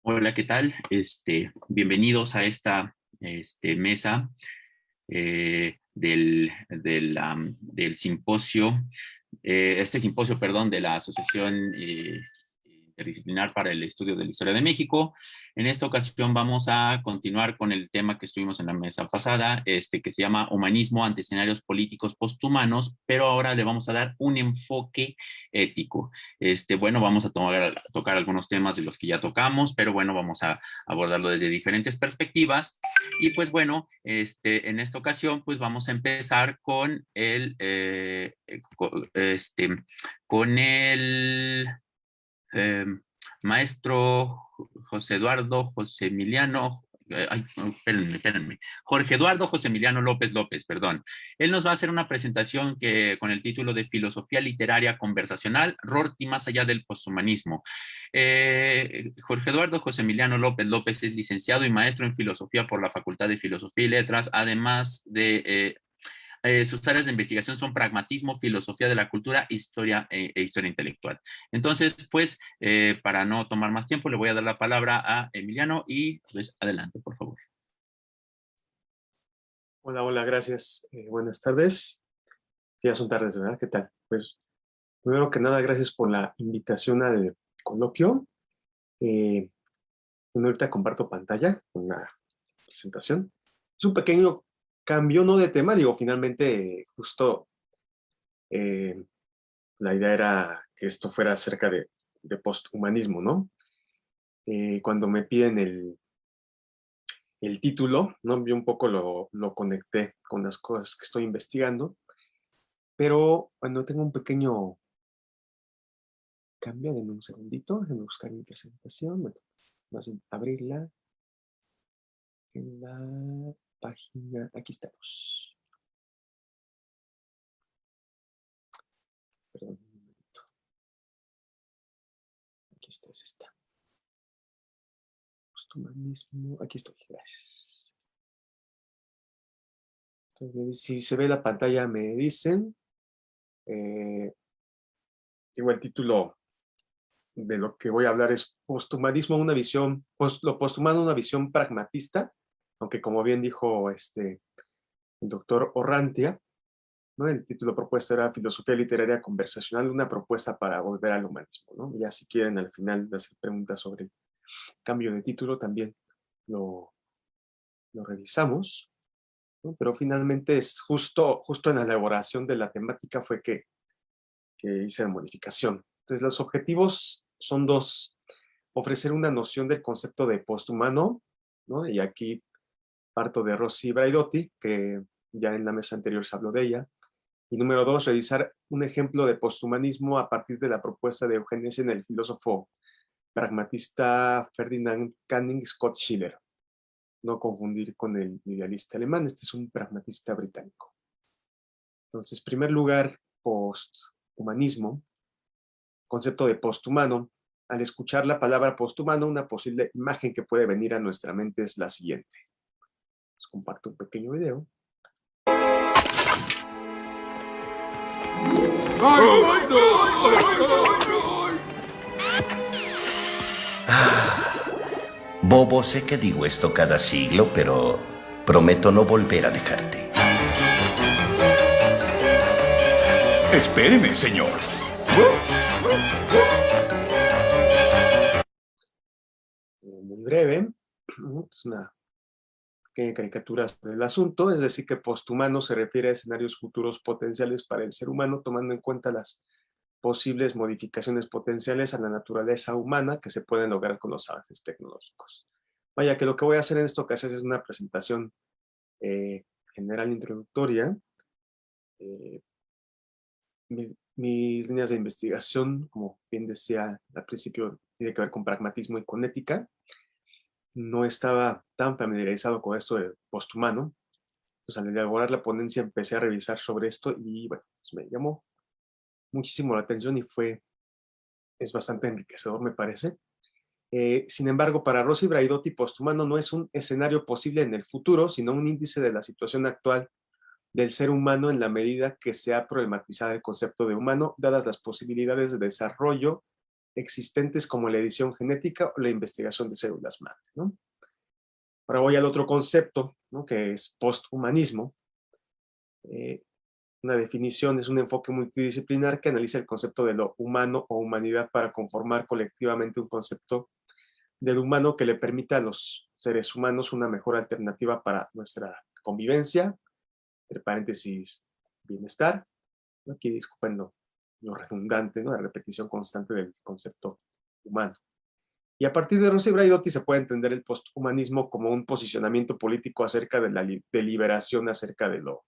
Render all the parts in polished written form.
Hola, ¿qué tal? Bienvenidos a esta mesa del simposio, perdón, de la Asociación Interdisciplinar para el Estudio de la Historia de México. En esta ocasión vamos a continuar con el tema que estuvimos en la mesa pasada, que se llama Humanismo ante escenarios políticos posthumanos, pero ahora le vamos a dar un enfoque ético. Bueno, vamos a tocar algunos temas de los que ya tocamos, pero bueno, vamos a abordarlo desde diferentes perspectivas. Y pues bueno, en esta ocasión, pues vamos a empezar con el eh, maestro José Eduardo, José Emiliano, espérenme, Jorge Eduardo José Emiliano López López, perdón. Él nos va a hacer una presentación con el título de Filosofía Literaria Conversacional, Rorty más allá del posthumanismo. Jorge Eduardo José Emiliano López López es licenciado y maestro en filosofía por la Facultad de Filosofía y Letras, además de sus áreas de investigación son pragmatismo, filosofía de la cultura, historia e historia intelectual. Entonces, pues, para no tomar más tiempo, le voy a dar la palabra a Emiliano y pues adelante, por favor. Hola, hola, gracias. Buenas tardes. Ya son tardes, ¿verdad? ¿Qué tal? Pues, primero que nada, gracias por la invitación al coloquio. Eh, bueno, ahorita comparto pantalla con la presentación. Es un pequeño cambio, no de tema, digo, finalmente, justo eh, la idea era que esto fuera acerca de posthumanismo, ¿no? Cuando me piden el título, ¿no? Yo un poco lo conecté con las cosas que estoy investigando, pero bueno, tengo un pequeño cambio, denme un segundito, déjenme buscar mi presentación, bueno, más bien abrirla en la página, aquí estamos. Perdón, un momento. Aquí está, es esta. Posthumanismo, aquí estoy, gracias. Entonces, si se ve la pantalla, me dicen. Digo, el título de lo que voy a hablar es posthumanismo, una visión, lo posthumano, una visión pragmatista, aunque como bien dijo el doctor Orrantia, ¿no? El título propuesto era Filosofía Literaria Conversacional, una propuesta para volver al humanismo, ¿no? Ya si quieren al final hacer preguntas sobre cambio de título, también lo, lo revisamos, ¿no? Pero finalmente es justo en la elaboración de la temática fue que hice la modificación. Entonces los objetivos son dos: ofrecer una noción del concepto de posthumano, ¿no? Y aquí parto de Rossi Braidotti, que ya en la mesa anterior se habló de ella. Y número dos, revisar un ejemplo de posthumanismo a partir de la propuesta de Eugenes en el filósofo pragmatista Ferdinand Canning Scott Schiller. No confundir con el idealista alemán, este es un pragmatista británico. Entonces, en primer lugar, posthumanismo, concepto de posthumano. Al escuchar la palabra posthumano, una posible imagen que puede venir a nuestra mente es la siguiente. Les comparto un pequeño video. Bobo, sé que digo esto cada siglo, pero prometo no volver a dejarte. Espéreme, señor. Muy breve. Es una pequeña caricatura sobre el asunto, es decir, que posthumano se refiere a escenarios futuros potenciales para el ser humano, tomando en cuenta las posibles modificaciones potenciales a la naturaleza humana que se pueden lograr con los avances tecnológicos. Vaya, que lo que voy a hacer en esta ocasión es una presentación general introductoria. Mis líneas de investigación, como bien decía al principio, tiene que ver con pragmatismo y con ética. No estaba tan familiarizado con esto de posthumano. Pues al elaborar la ponencia empecé a revisar sobre esto y bueno, pues me llamó muchísimo la atención y es bastante enriquecedor, me parece. Sin embargo, para Rossi Braidotti, posthumano no es un escenario posible en el futuro, sino un índice de la situación actual del ser humano en la medida que se ha problematizado el concepto de humano, dadas las posibilidades de desarrollo existentes como la edición genética o la investigación de células madre, ¿no? Ahora voy al otro concepto, ¿no? Que es posthumanismo. Una definición es un enfoque multidisciplinar que analiza el concepto de lo humano o humanidad para conformar colectivamente un concepto del humano que le permita a los seres humanos una mejor alternativa para nuestra convivencia, entre paréntesis, bienestar. Aquí disculpen lo redundante, ¿no? La repetición constante del concepto humano. Y a partir de Rossi y Braidotti se puede entender el posthumanismo como un posicionamiento político acerca de la deliberación acerca de lo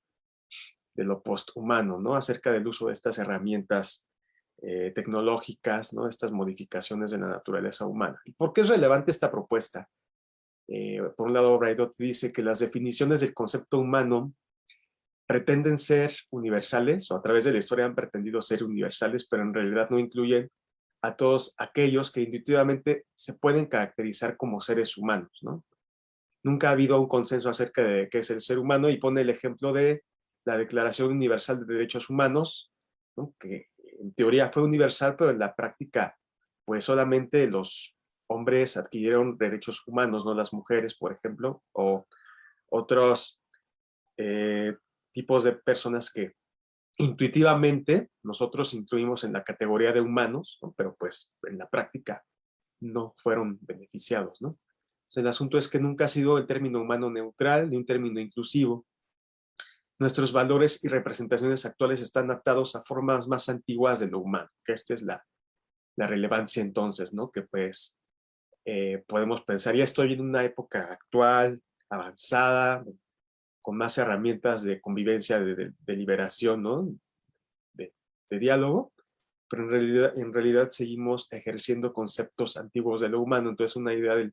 posthumano, ¿no? Acerca del uso de estas herramientas tecnológicas, ¿no? Estas modificaciones de la naturaleza humana. ¿Y por qué es relevante esta propuesta? Por un lado, Braidotti dice que las definiciones del concepto humano pretenden ser universales, o a través de la historia han pretendido ser universales, pero en realidad no incluyen a todos aquellos que intuitivamente se pueden caracterizar como seres humanos, ¿no? Nunca ha habido un consenso acerca de qué es el ser humano y pone el ejemplo de la Declaración Universal de Derechos Humanos, ¿no? Que en teoría fue universal, pero en la práctica, pues solamente los hombres adquirieron derechos humanos, no las mujeres, por ejemplo, o otros tipos de personas que intuitivamente nosotros incluimos en la categoría de humanos, ¿no? Pero pues en la práctica no fueron beneficiados, ¿no? Entonces, el asunto es que nunca ha sido el término humano neutral ni un término inclusivo. Nuestros valores y representaciones actuales están adaptados a formas más antiguas de lo humano, que esta es la relevancia entonces, ¿no? Que pues podemos pensar, ya estoy en una época actual, avanzada, con más herramientas de convivencia, de liberación, ¿no? De diálogo, pero en realidad seguimos ejerciendo conceptos antiguos de lo humano. Entonces, una idea de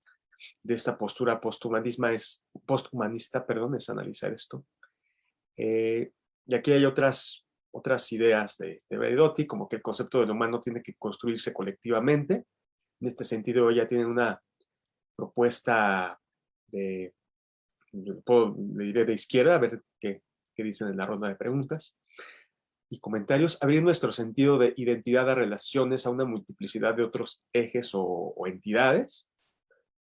esta postura posthumanista, perdón, es analizar esto. Y aquí hay otras ideas de Braidotti, como que el concepto del humano tiene que construirse colectivamente. En este sentido, ella tiene una propuesta le diré de izquierda, a ver qué dicen en la ronda de preguntas y comentarios. Abrir nuestro sentido de identidad a relaciones, a una multiplicidad de otros ejes o entidades.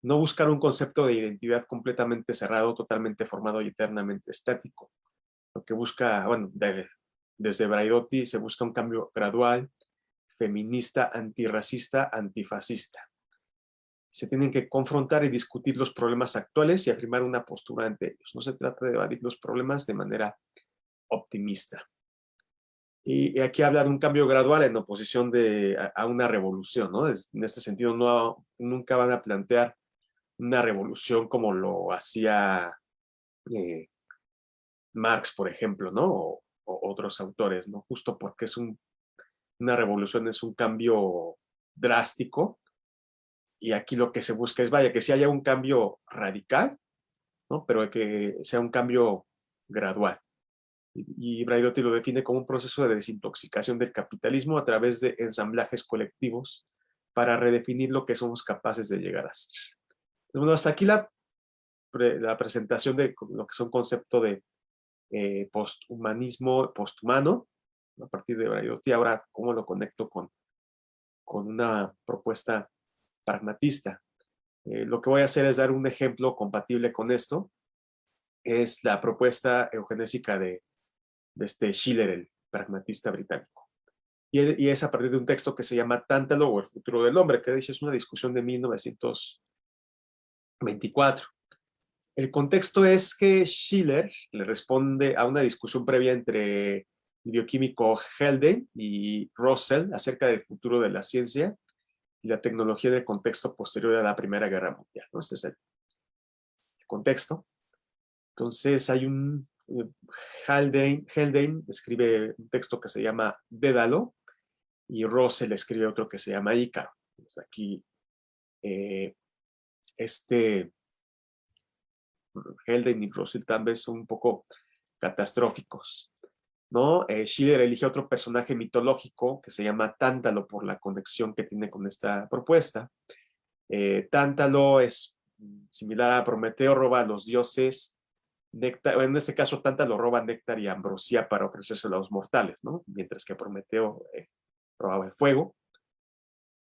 No buscar un concepto de identidad completamente cerrado, totalmente formado y eternamente estático. Lo que busca, bueno, desde Braidotti se busca un cambio gradual, feminista, antirracista, antifascista. Se tienen que confrontar y discutir los problemas actuales y afirmar una postura ante ellos. No se trata de evadir los problemas de manera optimista. Y aquí habla de un cambio gradual en oposición a una revolución, ¿no? En este sentido, nunca van a plantear una revolución como lo hacía Marx, por ejemplo, ¿no? O otros autores, ¿no? Justo porque una revolución es un cambio drástico, y aquí lo que se busca es, vaya, que sí haya un cambio radical, ¿no? Pero que sea un cambio gradual. Y Braidotti lo define como un proceso de desintoxicación del capitalismo a través de ensamblajes colectivos para redefinir lo que somos capaces de llegar a ser. Bueno, hasta aquí la presentación de lo que es un concepto de posthumanismo, posthumano, a partir de Braidotti. Ahora, ¿cómo lo conecto con una propuesta pragmatista? Lo que voy a hacer es dar un ejemplo compatible con esto. Es la propuesta eugenésica de Schiller, el pragmatista británico. Y es a partir de un texto que se llama Tántalo o el futuro del hombre, que de hecho es una discusión de 1924. El contexto es que Schiller le responde a una discusión previa entre el bioquímico Haldane y Russell acerca del futuro de la ciencia y la tecnología del contexto posterior a la Primera Guerra Mundial, ¿no? Este es el contexto. Entonces hay Haldane escribe un texto que se llama Dédalo y Russell escribe otro que se llama Ícaro. Entonces aquí Haldane y Russell también son un poco catastróficos, ¿no? Schiller elige otro personaje mitológico que se llama Tántalo por la conexión que tiene con esta propuesta. Tántalo es similar a Prometeo, roba a los dioses néctar, en este caso Tántalo roba néctar y ambrosía para ofrecerse a los mortales, ¿no? Mientras que Prometeo robaba el fuego.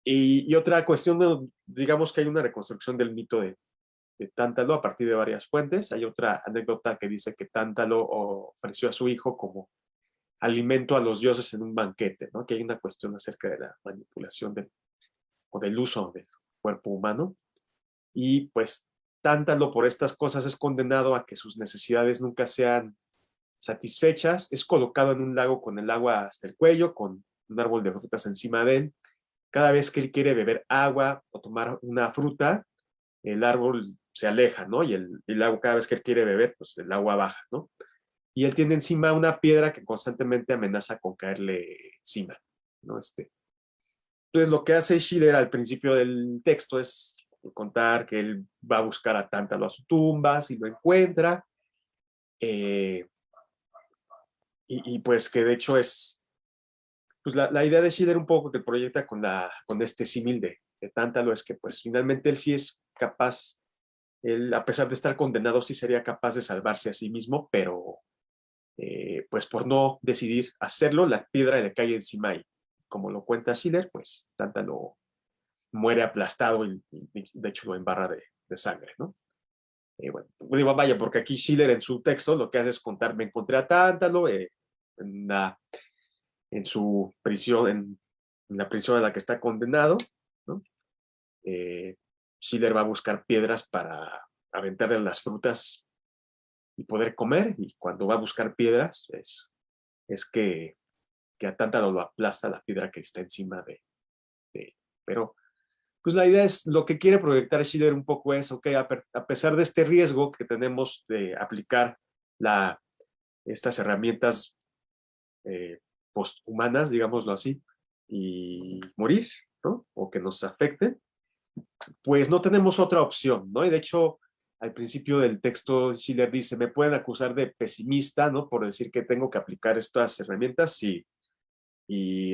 Y otra cuestión, bueno, digamos que hay una reconstrucción del mito de Tántalo a partir de varias fuentes. Hay otra anécdota que dice que Tántalo ofreció a su hijo como alimento a los dioses en un banquete, ¿no? Que hay una cuestión acerca de la manipulación o del uso del cuerpo humano. Y pues Tántalo por estas cosas es condenado a que sus necesidades nunca sean satisfechas. Es colocado en un lago con el agua hasta el cuello, con un árbol de frutas encima de él. Cada vez que él quiere beber agua o tomar una fruta, el árbol se aleja, ¿no? Y el agua, cada vez que él quiere beber, pues el agua baja, ¿no? Y él tiene encima una piedra que constantemente amenaza con caerle encima, ¿no? Entonces lo que hace Schiller al principio del texto es contar que él va a buscar a Tántalo a su tumba, si lo encuentra, eh, y pues que de hecho es, pues la idea de Schiller un poco que proyecta con este símil de Tántalo es que pues finalmente él sí es capaz, él a pesar de estar condenado sí sería capaz de salvarse a sí mismo, pero pues por no decidir hacerlo, la piedra le cae encima y como lo cuenta Schiller, pues Tántalo muere aplastado y de hecho lo embarra de sangre, ¿no? Bueno, digo, vaya, porque aquí Schiller en su texto lo que hace es contar, me encontré a Tántalo en su prisión, en la prisión a la que está condenado, ¿no? Schiller va a buscar piedras para aventarle las frutas y poder comer, y cuando va a buscar piedras es que a Tántalo lo aplasta la piedra que está encima de. Pero pues la idea es, lo que quiere proyectar Schiller un poco es, ok, a pesar de este riesgo que tenemos de aplicar estas herramientas posthumanas, digámoslo así, y morir, ¿no? O que nos afecten, pues no tenemos otra opción, ¿no? Y de hecho, al principio del texto, Schiller dice, me pueden acusar de pesimista, ¿no? Por decir que tengo que aplicar estas herramientas y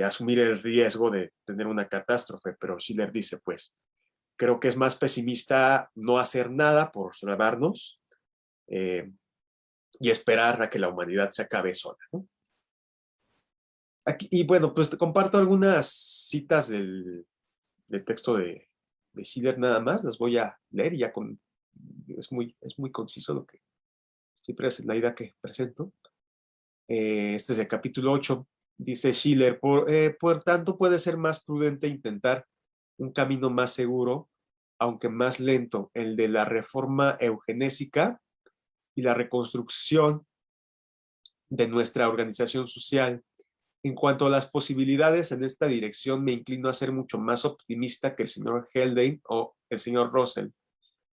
asumir el riesgo de tener una catástrofe, pero Schiller dice, pues, creo que es más pesimista no hacer nada por salvarnos y esperar a que la humanidad se acabe sola, ¿no? Aquí, y bueno, pues te comparto algunas citas del texto de Schiller nada más, las voy a leer y ya es muy conciso lo que la idea que presento. Este es el capítulo 8, dice Schiller, por tanto puede ser más prudente intentar un camino más seguro, aunque más lento, el de la reforma eugenésica y la reconstrucción de nuestra organización social. En cuanto a las posibilidades en esta dirección, me inclino a ser mucho más optimista que el señor Haldane o el señor Russell.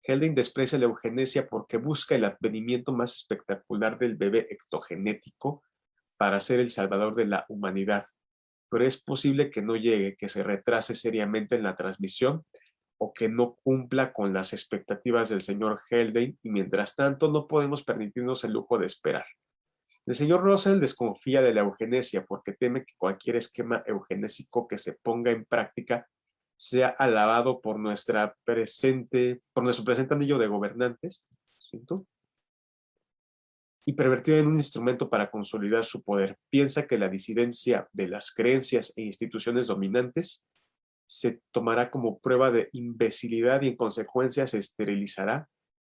Haldane desprecia la eugenesia porque busca el advenimiento más espectacular del bebé ectogenético para ser el salvador de la humanidad, pero es posible que no llegue, que se retrase seriamente en la transmisión o que no cumpla con las expectativas del señor Haldane, y mientras tanto no podemos permitirnos el lujo de esperar. El señor Russell desconfía de la eugenesia porque teme que cualquier esquema eugenésico que se ponga en práctica sea alabado por nuestro presente anillo de gobernantes, ¿cierto? Y pervertido en un instrumento para consolidar su poder. Piensa que la disidencia de las creencias e instituciones dominantes se tomará como prueba de imbecilidad y en consecuencia se esterilizará,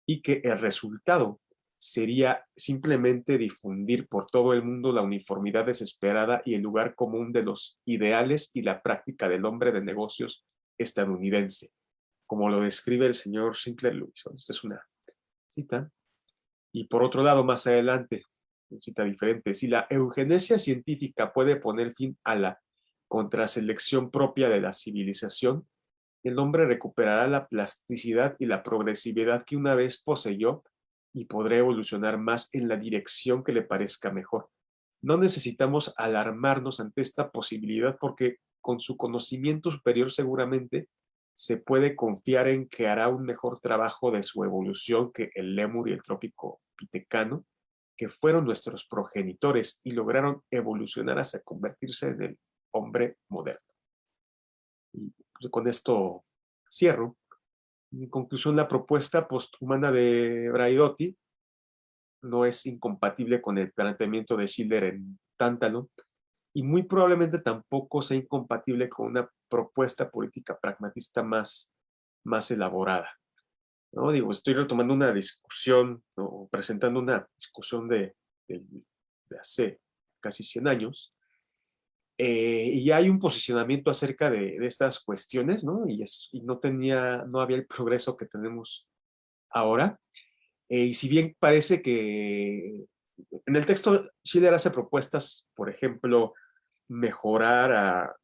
y que el resultado sería simplemente difundir por todo el mundo la uniformidad desesperada y el lugar común de los ideales y la práctica del hombre de negocios estadounidense, como lo describe el señor Sinclair Lewis. Esta es una cita. Y por otro lado, más adelante, una cita diferente, si la eugenesia científica puede poner fin a la contraselección propia de la civilización, el hombre recuperará la plasticidad y la progresividad que una vez poseyó y podrá evolucionar más en la dirección que le parezca mejor. No necesitamos alarmarnos ante esta posibilidad porque con su conocimiento superior seguramente se puede confiar en que hará un mejor trabajo de su evolución que el lémur y el trópico pitecano, que fueron nuestros progenitores y lograron evolucionar hasta convertirse en el hombre moderno. Y con esto cierro. En conclusión, la propuesta posthumana de Braidotti no es incompatible con el planteamiento de Schiller en Tántalo, y muy probablemente tampoco sea incompatible con una propuesta política pragmatista más elaborada, ¿no? Digo, estoy retomando una discusión, ¿no? Presentando una discusión de hace casi 100 años, y hay un posicionamiento acerca de estas cuestiones, ¿no? Y no había el progreso que tenemos ahora. Y si bien parece que en el texto Schiller hace propuestas, por ejemplo, mejorar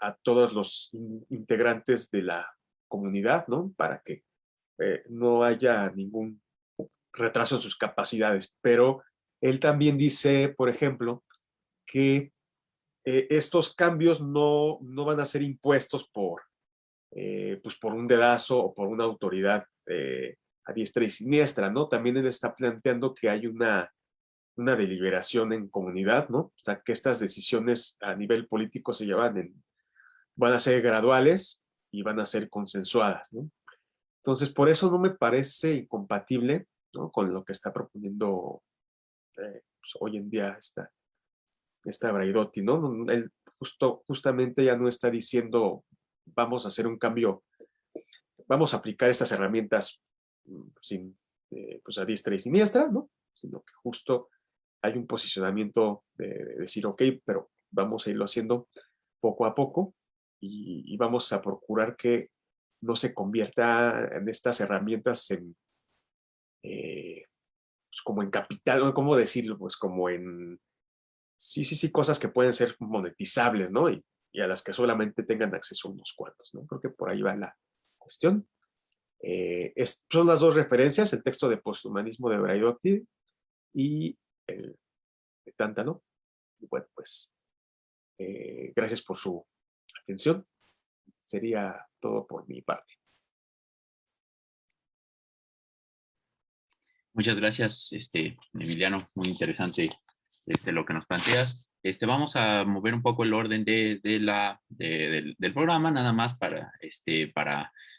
a todos los integrantes de la comunidad, ¿no? Para que no haya ningún retraso en sus capacidades. Pero él también dice, por ejemplo, que estos cambios no van a ser impuestos pues por un dedazo o por una autoridad a diestra y siniestra, ¿no? También él está planteando que hay una deliberación en comunidad, ¿no? O sea, que estas decisiones a nivel político van a ser graduales y van a ser consensuadas, ¿no? Entonces, por eso no me parece incompatible, ¿no? Con lo que está proponiendo pues, hoy en día esta Braidotti, ¿no? Él justamente ya no está diciendo vamos a hacer un cambio, vamos a aplicar estas herramientas sin, pues a diestra y siniestra, ¿no? Sino que justo hay un posicionamiento de decir, ok, pero vamos a irlo haciendo poco a poco y vamos a procurar que no se convierta en estas herramientas pues como en capital, ¿cómo decirlo? Pues como en, sí, cosas que pueden ser monetizables, ¿no? Y a las que solamente tengan acceso unos cuantos, ¿no? Creo que por ahí va la cuestión. Son las dos referencias, el texto de posthumanismo de Braidotti y el de Tántalo. Y bueno, pues gracias por su atención. Sería todo por mi parte. Muchas gracias, Emiliano, muy interesante lo que nos planteas. Vamos a mover un poco el orden del programa, nada más para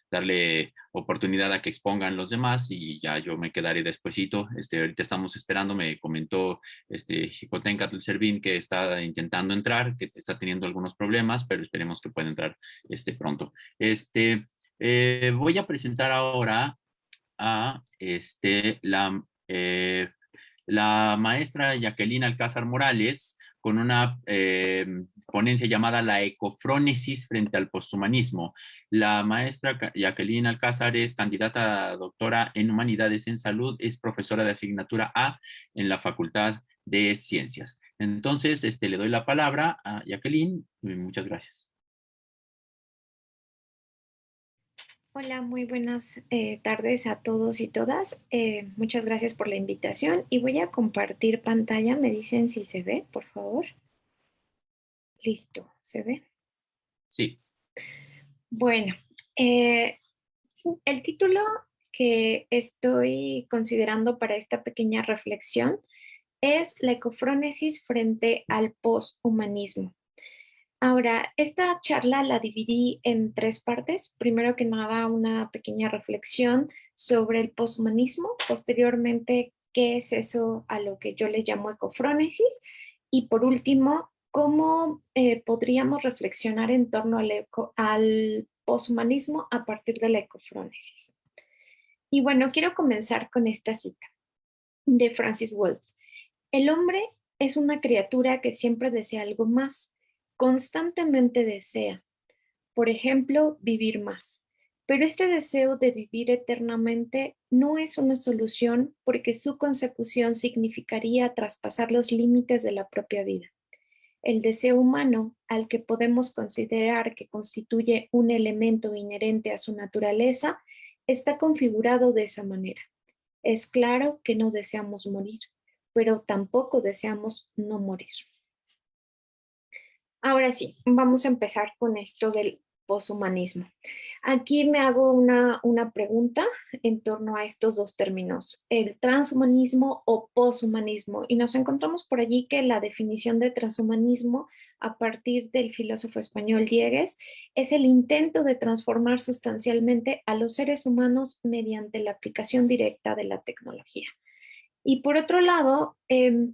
darle oportunidad a que expongan los demás y ya yo me quedaré despuesito. Ahorita estamos esperando, me comentó Jicotencatl Servín que está intentando entrar, que está teniendo algunos problemas, pero esperemos que pueda entrar pronto. Voy a presentar ahora a la maestra Jacqueline Alcázar Morales con una ponencia llamada La ecofrónesis frente al posthumanismo. La maestra Jacqueline Alcázar es candidata a doctora en Humanidades en Salud, es profesora de asignatura A en la Facultad de Ciencias. Entonces, le doy la palabra a Jacqueline. Muchas gracias. Hola, muy buenas tardes a todos y todas. Muchas gracias por la invitación y voy a compartir pantalla. Me dicen si se ve, por favor. Listo, ¿se ve? Sí. Bueno, el título que estoy considerando para esta pequeña reflexión es la ecofrónesis frente al posthumanismo. Ahora, esta charla la dividí en 3 partes. Primero que nada, una pequeña reflexión sobre el posthumanismo. Posteriormente, qué es eso a lo que yo le llamo ecofrónesis. Y por último, cómo podríamos reflexionar en torno al posthumanismo a partir de la ecofrónesis. Y bueno, quiero comenzar con esta cita de Francis Wolff. El hombre es una criatura que siempre desea algo más. Constantemente desea, por ejemplo, vivir más. Pero este deseo de vivir eternamente no es una solución porque su consecución significaría traspasar los límites de la propia vida. El deseo humano, al que podemos considerar que constituye un elemento inherente a su naturaleza, está configurado de esa manera. Es claro que no deseamos morir, pero tampoco deseamos no morir. Ahora sí, vamos a empezar con esto del poshumanismo. Aquí me hago una pregunta en torno a estos dos términos, el transhumanismo o poshumanismo. Y nos encontramos por allí que la definición de transhumanismo a partir del filósofo español Diegues es el intento de transformar sustancialmente a los seres humanos mediante la aplicación directa de la tecnología. Y por otro lado,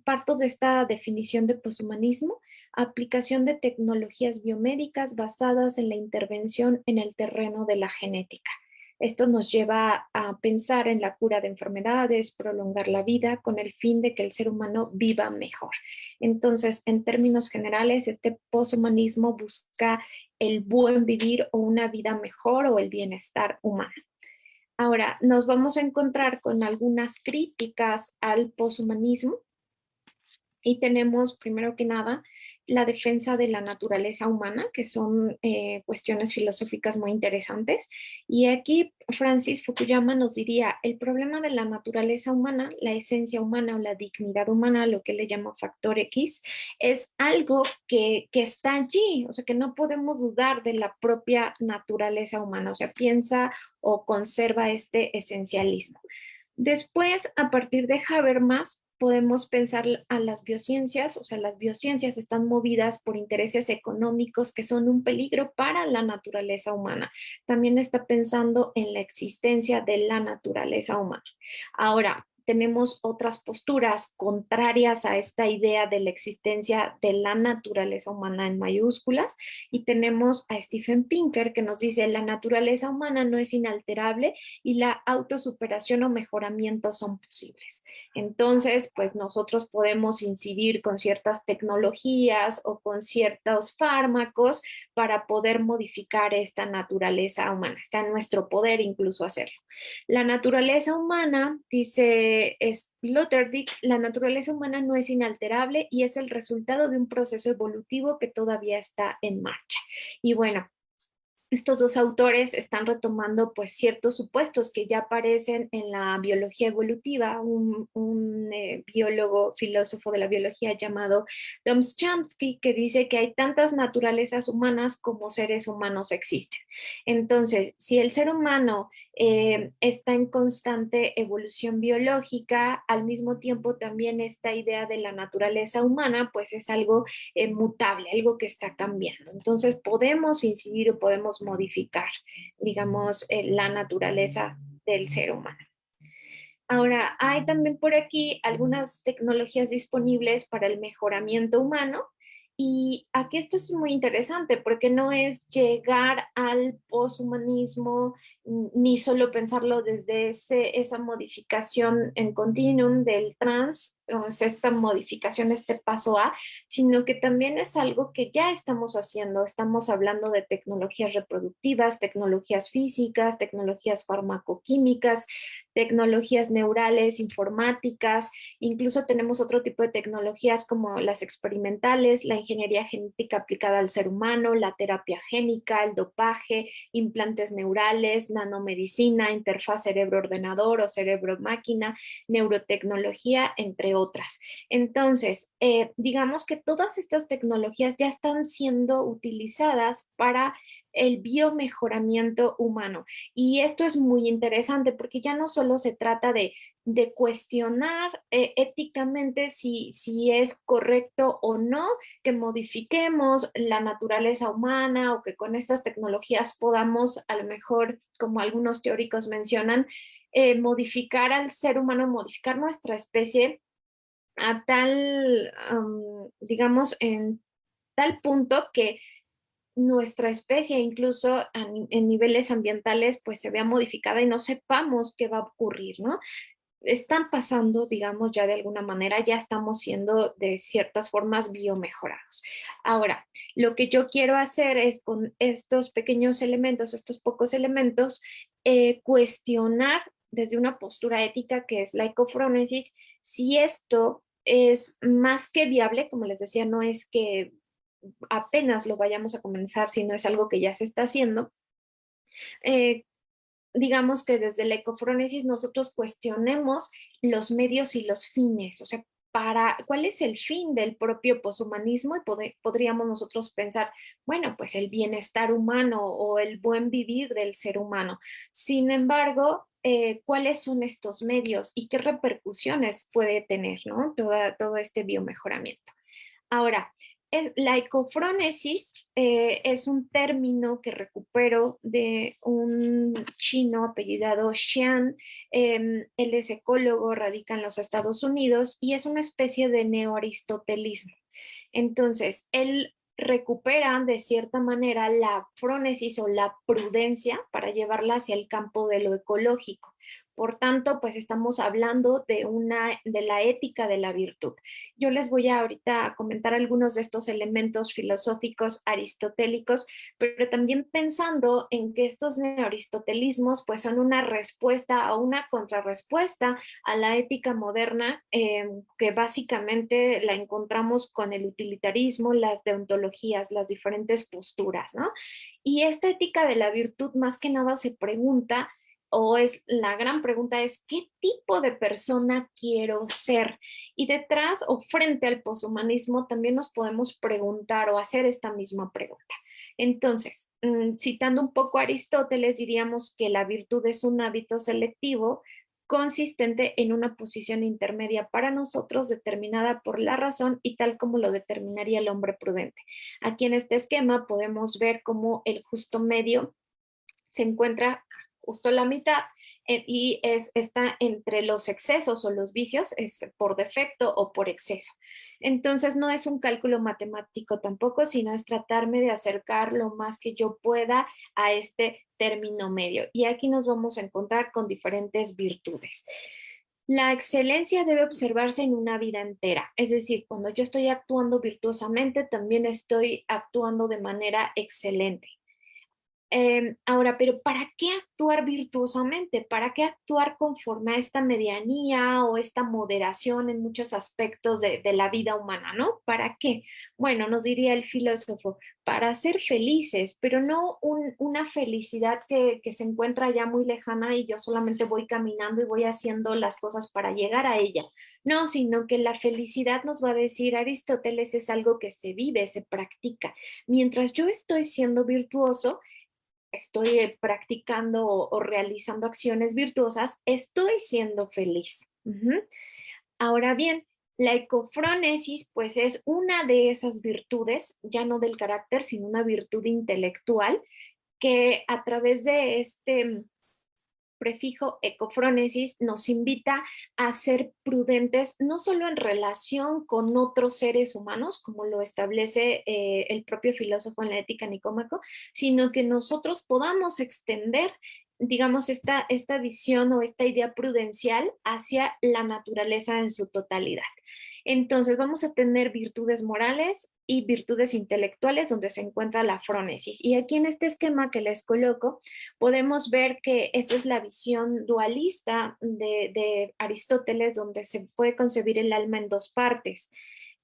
parto de esta definición de poshumanismo aplicación de tecnologías biomédicas basadas en la intervención en el terreno de la genética. Esto nos lleva a pensar en la cura de enfermedades, prolongar la vida con el fin de que el ser humano viva mejor. Entonces, en términos generales, este poshumanismo busca el buen vivir o una vida mejor o el bienestar humano. Ahora, nos vamos a encontrar con algunas críticas al poshumanismo y tenemos, primero que nada, la defensa de la naturaleza humana, que son cuestiones filosóficas muy interesantes. Y aquí Francis Fukuyama nos diría, el problema de la naturaleza humana, la esencia humana o la dignidad humana, lo que le llama factor X, es algo que está allí, o sea, que no podemos dudar de la propia naturaleza humana, o sea, piensa o conserva este esencialismo. Después, a partir de Habermas, podemos pensar a las biociencias, o sea, las biociencias están movidas por intereses económicos que son un peligro para la naturaleza humana. También está pensando en la existencia de la naturaleza humana. Ahora, tenemos otras posturas contrarias a esta idea de la existencia de la naturaleza humana en mayúsculas y tenemos a Steven Pinker que nos dice la naturaleza humana no es inalterable y la autosuperación o mejoramiento son posibles. Entonces, pues nosotros podemos incidir con ciertas tecnologías o con ciertos fármacos para poder modificar esta naturaleza humana. Está en nuestro poder incluso hacerlo. La naturaleza humana, dice Sloterdijk, la naturaleza humana no es inalterable y es el resultado de un proceso evolutivo que todavía está en marcha. Y bueno, estos dos autores están retomando pues ciertos supuestos que ya aparecen en la biología evolutiva, un biólogo, filósofo de la biología llamado Tom Chomsky, que dice que hay tantas naturalezas humanas como seres humanos existen. Entonces, si el ser humano está en constante evolución biológica, al mismo tiempo también esta idea de la naturaleza humana pues es algo mutable, algo que está cambiando. Entonces podemos incidir o podemos modificar, digamos, la naturaleza del ser humano. Ahora, hay también por aquí algunas tecnologías disponibles para el mejoramiento humano y aquí esto es muy interesante porque no es llegar al poshumanismo ni solo pensarlo desde esa modificación en continuum del trans, o sea, esta modificación, este paso A, sino que también es algo que ya estamos haciendo. Estamos hablando de tecnologías reproductivas, tecnologías físicas, tecnologías farmacoquímicas, tecnologías neurales, informáticas, incluso tenemos otro tipo de tecnologías como las experimentales, la ingeniería genética aplicada al ser humano, la terapia génica, el dopaje, implantes neurales, nanomedicina, interfaz cerebro-ordenador o cerebro-máquina, neurotecnología, entre otras. Entonces, digamos que todas estas tecnologías ya están siendo utilizadas para el biomejoramiento humano. Y esto es muy interesante porque ya no solo se trata de cuestionar éticamente si es correcto o no que modifiquemos la naturaleza humana o que con estas tecnologías podamos, a lo mejor, como algunos teóricos mencionan, modificar al ser humano, modificar nuestra especie a tal, digamos, en tal punto que nuestra especie, incluso en niveles ambientales, pues se vea modificada y no sepamos qué va a ocurrir, ¿no? Están pasando, digamos, ya de alguna manera, ya estamos siendo de ciertas formas biomejorados. Ahora, lo que yo quiero hacer es con estos pequeños elementos, estos pocos elementos, cuestionar desde una postura ética que es la ecofrónesis, si esto es más que viable, como les decía, no es que apenas lo vayamos a comenzar, sino es algo que ya se está haciendo. Digamos que desde la ecofrónesis nosotros cuestionemos los medios y los fines, o sea, ¿cuál es el fin del propio poshumanismo? Y podríamos nosotros pensar, bueno, pues el bienestar humano o el buen vivir del ser humano. Sin embargo, ¿cuáles son estos medios y qué repercusiones puede tener, ¿no? Todo este biomejoramiento. Ahora, la ecofrónesis es un término que recupero de un chino apellidado Xian. Él es ecólogo, radica en los Estados Unidos y es una especie de neoaristotelismo. Entonces, él recupera de cierta manera la frónesis o la prudencia para llevarla hacia el campo de lo ecológico. Por tanto, pues estamos hablando de la ética de la virtud. Yo les voy ahorita a comentar algunos de estos elementos filosóficos aristotélicos, pero también pensando en que estos neoaristotelismos pues son una respuesta o una contrarrespuesta a la ética moderna, que básicamente la encontramos con el utilitarismo, las deontologías, las diferentes posturas, ¿no? Y esta ética de la virtud más que nada se pregunta, o es la gran pregunta es, ¿qué tipo de persona quiero ser? Y detrás o frente al poshumanismo también nos podemos preguntar o hacer esta misma pregunta. Entonces, citando un poco a Aristóteles, diríamos que la virtud es un hábito selectivo consistente en una posición intermedia para nosotros determinada por la razón y tal como lo determinaría el hombre prudente. Aquí en este esquema podemos ver cómo el justo medio se encuentra justo la mitad está entre los excesos o los vicios, es por defecto o por exceso. Entonces no es un cálculo matemático tampoco, sino es tratarme de acercar lo más que yo pueda a este término medio. Y aquí nos vamos a encontrar con diferentes virtudes. La excelencia debe observarse en una vida entera, es decir, cuando yo estoy actuando virtuosamente, también estoy actuando de manera excelente. Ahora, pero ¿para qué actuar virtuosamente? ¿Para qué actuar conforme a esta medianía o esta moderación en muchos aspectos de la vida humana, ¿no? ¿Para qué? Bueno, nos diría el filósofo, para ser felices, pero no una felicidad que se encuentra ya muy lejana y yo solamente voy caminando y voy haciendo las cosas para llegar a ella. No, sino que la felicidad nos va a decir Aristóteles es algo que se vive, se practica. Mientras yo estoy siendo virtuoso, estoy practicando o realizando acciones virtuosas, estoy siendo feliz. Ahora bien, la ecofrónesis pues es una de esas virtudes, ya no del carácter, sino una virtud intelectual que a través de este prefijo ecofrónesis nos invita a ser prudentes, no solo en relación con otros seres humanos, como lo establece el propio filósofo en la Ética Nicómaco, sino que nosotros podamos extender, digamos, esta visión o esta idea prudencial hacia la naturaleza en su totalidad. Entonces vamos a tener virtudes morales y virtudes intelectuales donde se encuentra la frónesis. Y aquí en este esquema que les coloco, podemos ver que esta es la visión dualista de Aristóteles, donde se puede concebir el alma en dos partes,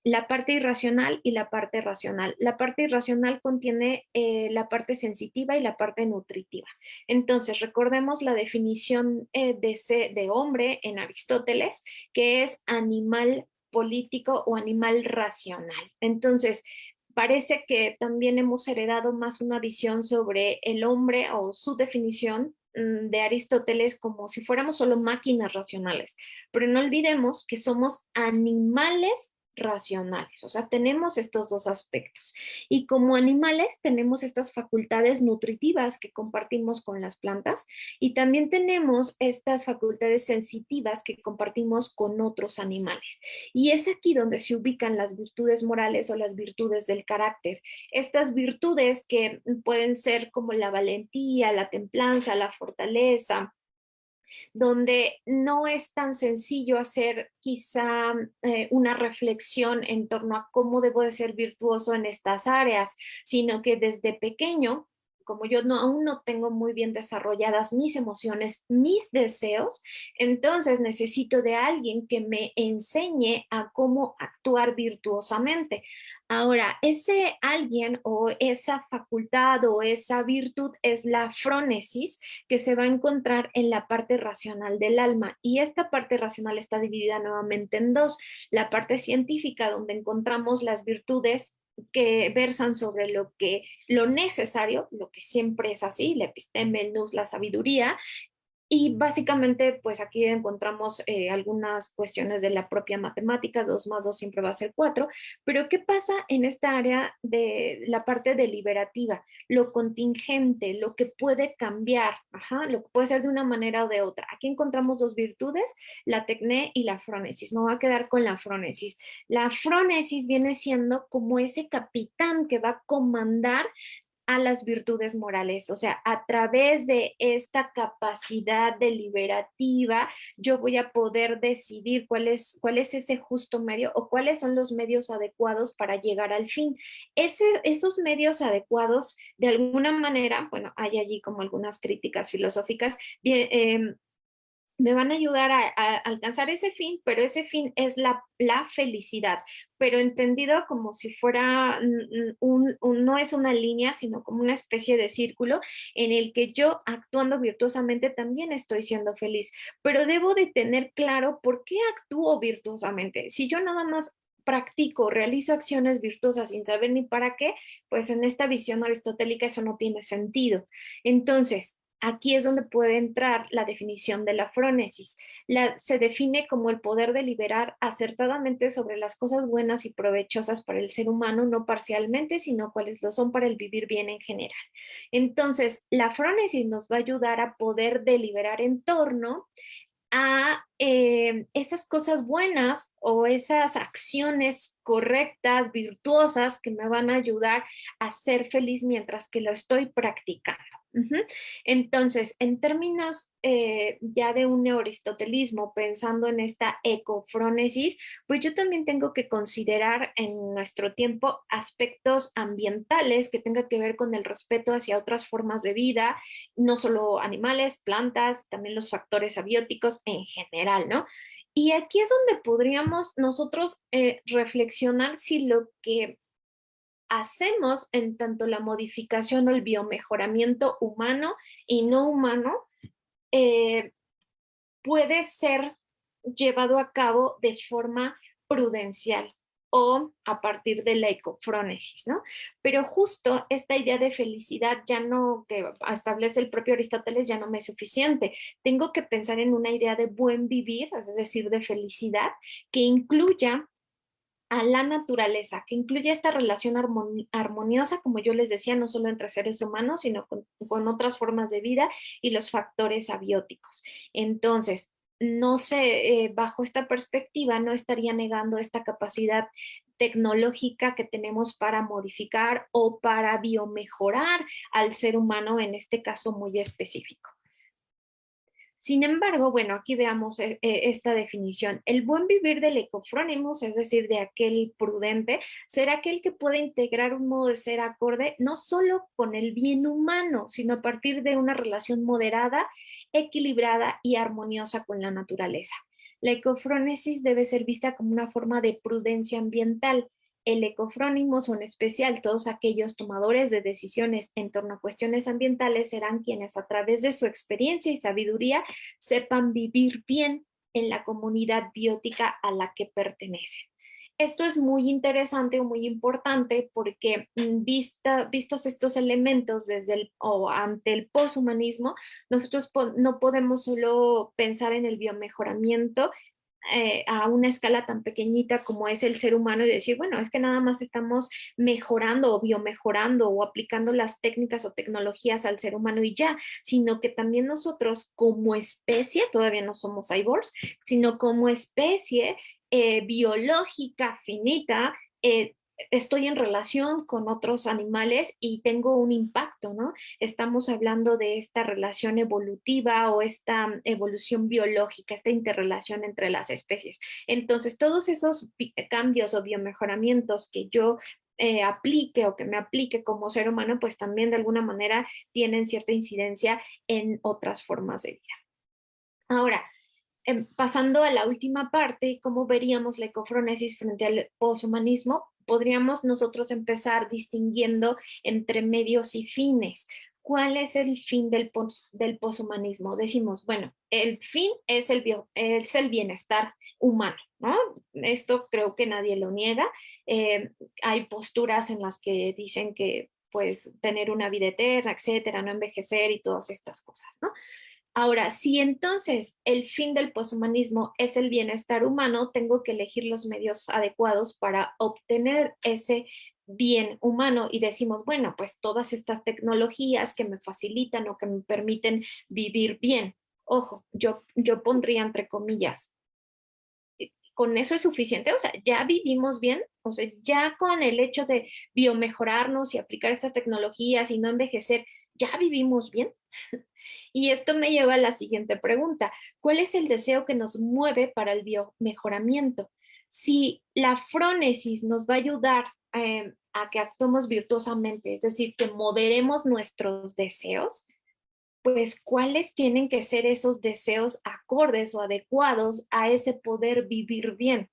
la parte irracional y la parte racional. La parte irracional contiene la parte sensitiva y la parte nutritiva. Entonces, recordemos la definición de hombre en Aristóteles, que es animal político o animal racional. Entonces, parece que también hemos heredado más una visión sobre el hombre o su definición de Aristóteles como si fuéramos solo máquinas racionales, pero no olvidemos que somos animales racionales, o sea, tenemos estos dos aspectos y como animales tenemos estas facultades nutritivas que compartimos con las plantas y también tenemos estas facultades sensitivas que compartimos con otros animales y es aquí donde se ubican las virtudes morales o las virtudes del carácter, estas virtudes que pueden ser como la valentía, la templanza, la fortaleza, donde no es tan sencillo hacer quizá una reflexión en torno a cómo debo de ser virtuoso en estas áreas, sino que desde pequeño, como yo aún no tengo muy bien desarrolladas mis emociones, mis deseos, entonces necesito de alguien que me enseñe a cómo actuar virtuosamente. Ahora, ese alguien o esa facultad o esa virtud es la frónesis que se va a encontrar en la parte racional del alma. Y esta parte racional está dividida nuevamente en dos. La parte científica, donde encontramos las virtudes que versan sobre lo necesario, lo que siempre es así, la episteme, el nous, la sabiduría, Y básicamente, pues aquí encontramos algunas cuestiones de la propia matemática, 2 más 2 siempre va a ser 4, pero ¿qué pasa en esta área de la parte deliberativa? Lo contingente, lo que puede cambiar, ajá, lo que puede ser de una manera o de otra. Aquí encontramos 2 virtudes, la tecné y la frónesis. Me voy a quedar con la frónesis. La frónesis viene siendo como ese capitán que va a comandar a las virtudes morales, o sea, a través de esta capacidad deliberativa, yo voy a poder decidir cuál es ese justo medio o cuáles son los medios adecuados para llegar al fin. Esos medios adecuados, de alguna manera, bueno, hay allí como algunas críticas filosóficas, bien, me van a ayudar a alcanzar ese fin, pero ese fin es la felicidad, pero entendido como si fuera, no es una línea, sino como una especie de círculo en el que yo actuando virtuosamente también estoy siendo feliz, pero debo de tener claro por qué actúo virtuosamente. Si yo nada más practico, realizo acciones virtuosas sin saber ni para qué, pues en esta visión aristotélica eso no tiene sentido. Entonces, aquí es donde puede entrar la definición de la frónesis. Se define como el poder deliberar acertadamente sobre las cosas buenas y provechosas para el ser humano, no parcialmente, sino cuáles lo son para el vivir bien en general. Entonces, la frónesis nos va a ayudar a poder deliberar en torno a esas cosas buenas o esas acciones correctas, virtuosas, que me van a ayudar a ser feliz mientras que lo estoy practicando. Entonces, en términos ya de un neoaristotelismo, pensando en esta ecofrónesis, pues yo también tengo que considerar en nuestro tiempo aspectos ambientales que tengan que ver con el respeto hacia otras formas de vida, no solo animales, plantas, también los factores abióticos en general, ¿no? Y aquí es donde podríamos nosotros reflexionar si lo que hacemos en tanto la modificación o el biomejoramiento humano y no humano eh, puede ser llevado a cabo de forma prudencial o a partir de la ecofrónesis, ¿no? Pero justo esta idea de felicidad ya no, que establece el propio Aristóteles, ya no me es suficiente. Tengo que pensar en una idea de buen vivir, es decir, de felicidad, que incluya a la naturaleza, que incluye esta relación armoniosa, como yo les decía, no solo entre seres humanos, sino con otras formas de vida y los factores abióticos. Entonces, no sé, bajo esta perspectiva, no estaría negando esta capacidad tecnológica que tenemos para modificar o para biomejorar al ser humano en este caso muy específico. Sin embargo, bueno, aquí veamos esta definición. El buen vivir del ecofrónimos, es decir, de aquel prudente, será aquel que puede integrar un modo de ser acorde no solo con el bien humano, sino a partir de una relación moderada, equilibrada y armoniosa con la naturaleza. La ecofrónesis debe ser vista como una forma de prudencia ambiental. El ecofrónimo son especial, todos aquellos tomadores de decisiones en torno a cuestiones ambientales serán quienes a través de su experiencia y sabiduría sepan vivir bien en la comunidad biótica a la que pertenecen. Esto es muy interesante o muy importante porque vistos estos elementos desde o ante el poshumanismo, nosotros no podemos solo pensar en el biomejoramiento a una escala tan pequeñita como es el ser humano y decir, bueno, es que nada más estamos mejorando o biomejorando o aplicando las técnicas o tecnologías al ser humano y ya, sino que también nosotros como especie, todavía no somos cyborgs, sino como especie biológica finita, estoy en relación con otros animales y tengo un impacto, ¿no? Estamos hablando de esta relación evolutiva o esta evolución biológica, esta interrelación entre las especies. Entonces, todos esos cambios o biomejoramientos que yo aplique o que me aplique como ser humano, pues también de alguna manera tienen cierta incidencia en otras formas de vida. Ahora, pasando a la última parte, ¿cómo veríamos la ecofronesis frente al poshumanismo? Podríamos nosotros empezar distinguiendo entre medios y fines. ¿Cuál es el fin del poshumanismo? Decimos, bueno, el fin es es el bienestar humano, ¿no? Esto creo que nadie lo niega. Hay posturas en las que dicen que pues tener una vida eterna, etcétera, no envejecer y todas estas cosas, ¿no? Ahora, si entonces el fin del poshumanismo es el bienestar humano, tengo que elegir los medios adecuados para obtener ese bien humano y decimos, bueno, pues todas estas tecnologías que me facilitan o que me permiten vivir bien. Ojo, yo pondría entre comillas, ¿con eso es suficiente? O sea, ya vivimos bien, o sea, ya con el hecho de biomejorarnos y aplicar estas tecnologías y no envejecer, ya vivimos bien. Y esto me lleva a la siguiente pregunta. ¿Cuál es el deseo que nos mueve para el biomejoramiento? Si la frónesis nos va a ayudar a que actuemos virtuosamente, es decir, que moderemos nuestros deseos, pues cuáles tienen que ser esos deseos acordes o adecuados a ese poder vivir bien.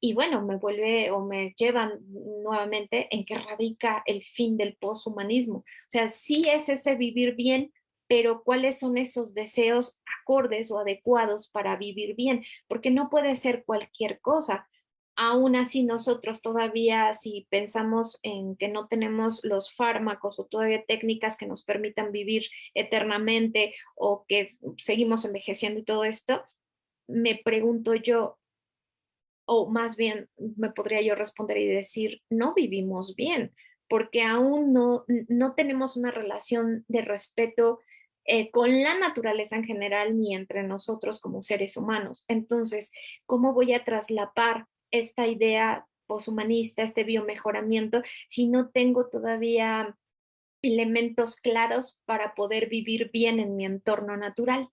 Y bueno, me vuelve o me llevan nuevamente en que radica el fin del poshumanismo. O sea, sí es ese vivir bien, pero ¿cuáles son esos deseos acordes o adecuados para vivir bien? Porque no puede ser cualquier cosa. Aún así, nosotros todavía, si pensamos en que no tenemos los fármacos o todavía técnicas que nos permitan vivir eternamente o que seguimos envejeciendo y todo esto, me pregunto yo, o más bien me podría yo responder y decir, no vivimos bien, porque aún no tenemos una relación de respeto con la naturaleza en general ni entre nosotros como seres humanos. Entonces, ¿cómo voy a traslapar esta idea poshumanista, este biomejoramiento, si no tengo todavía elementos claros para poder vivir bien en mi entorno natural?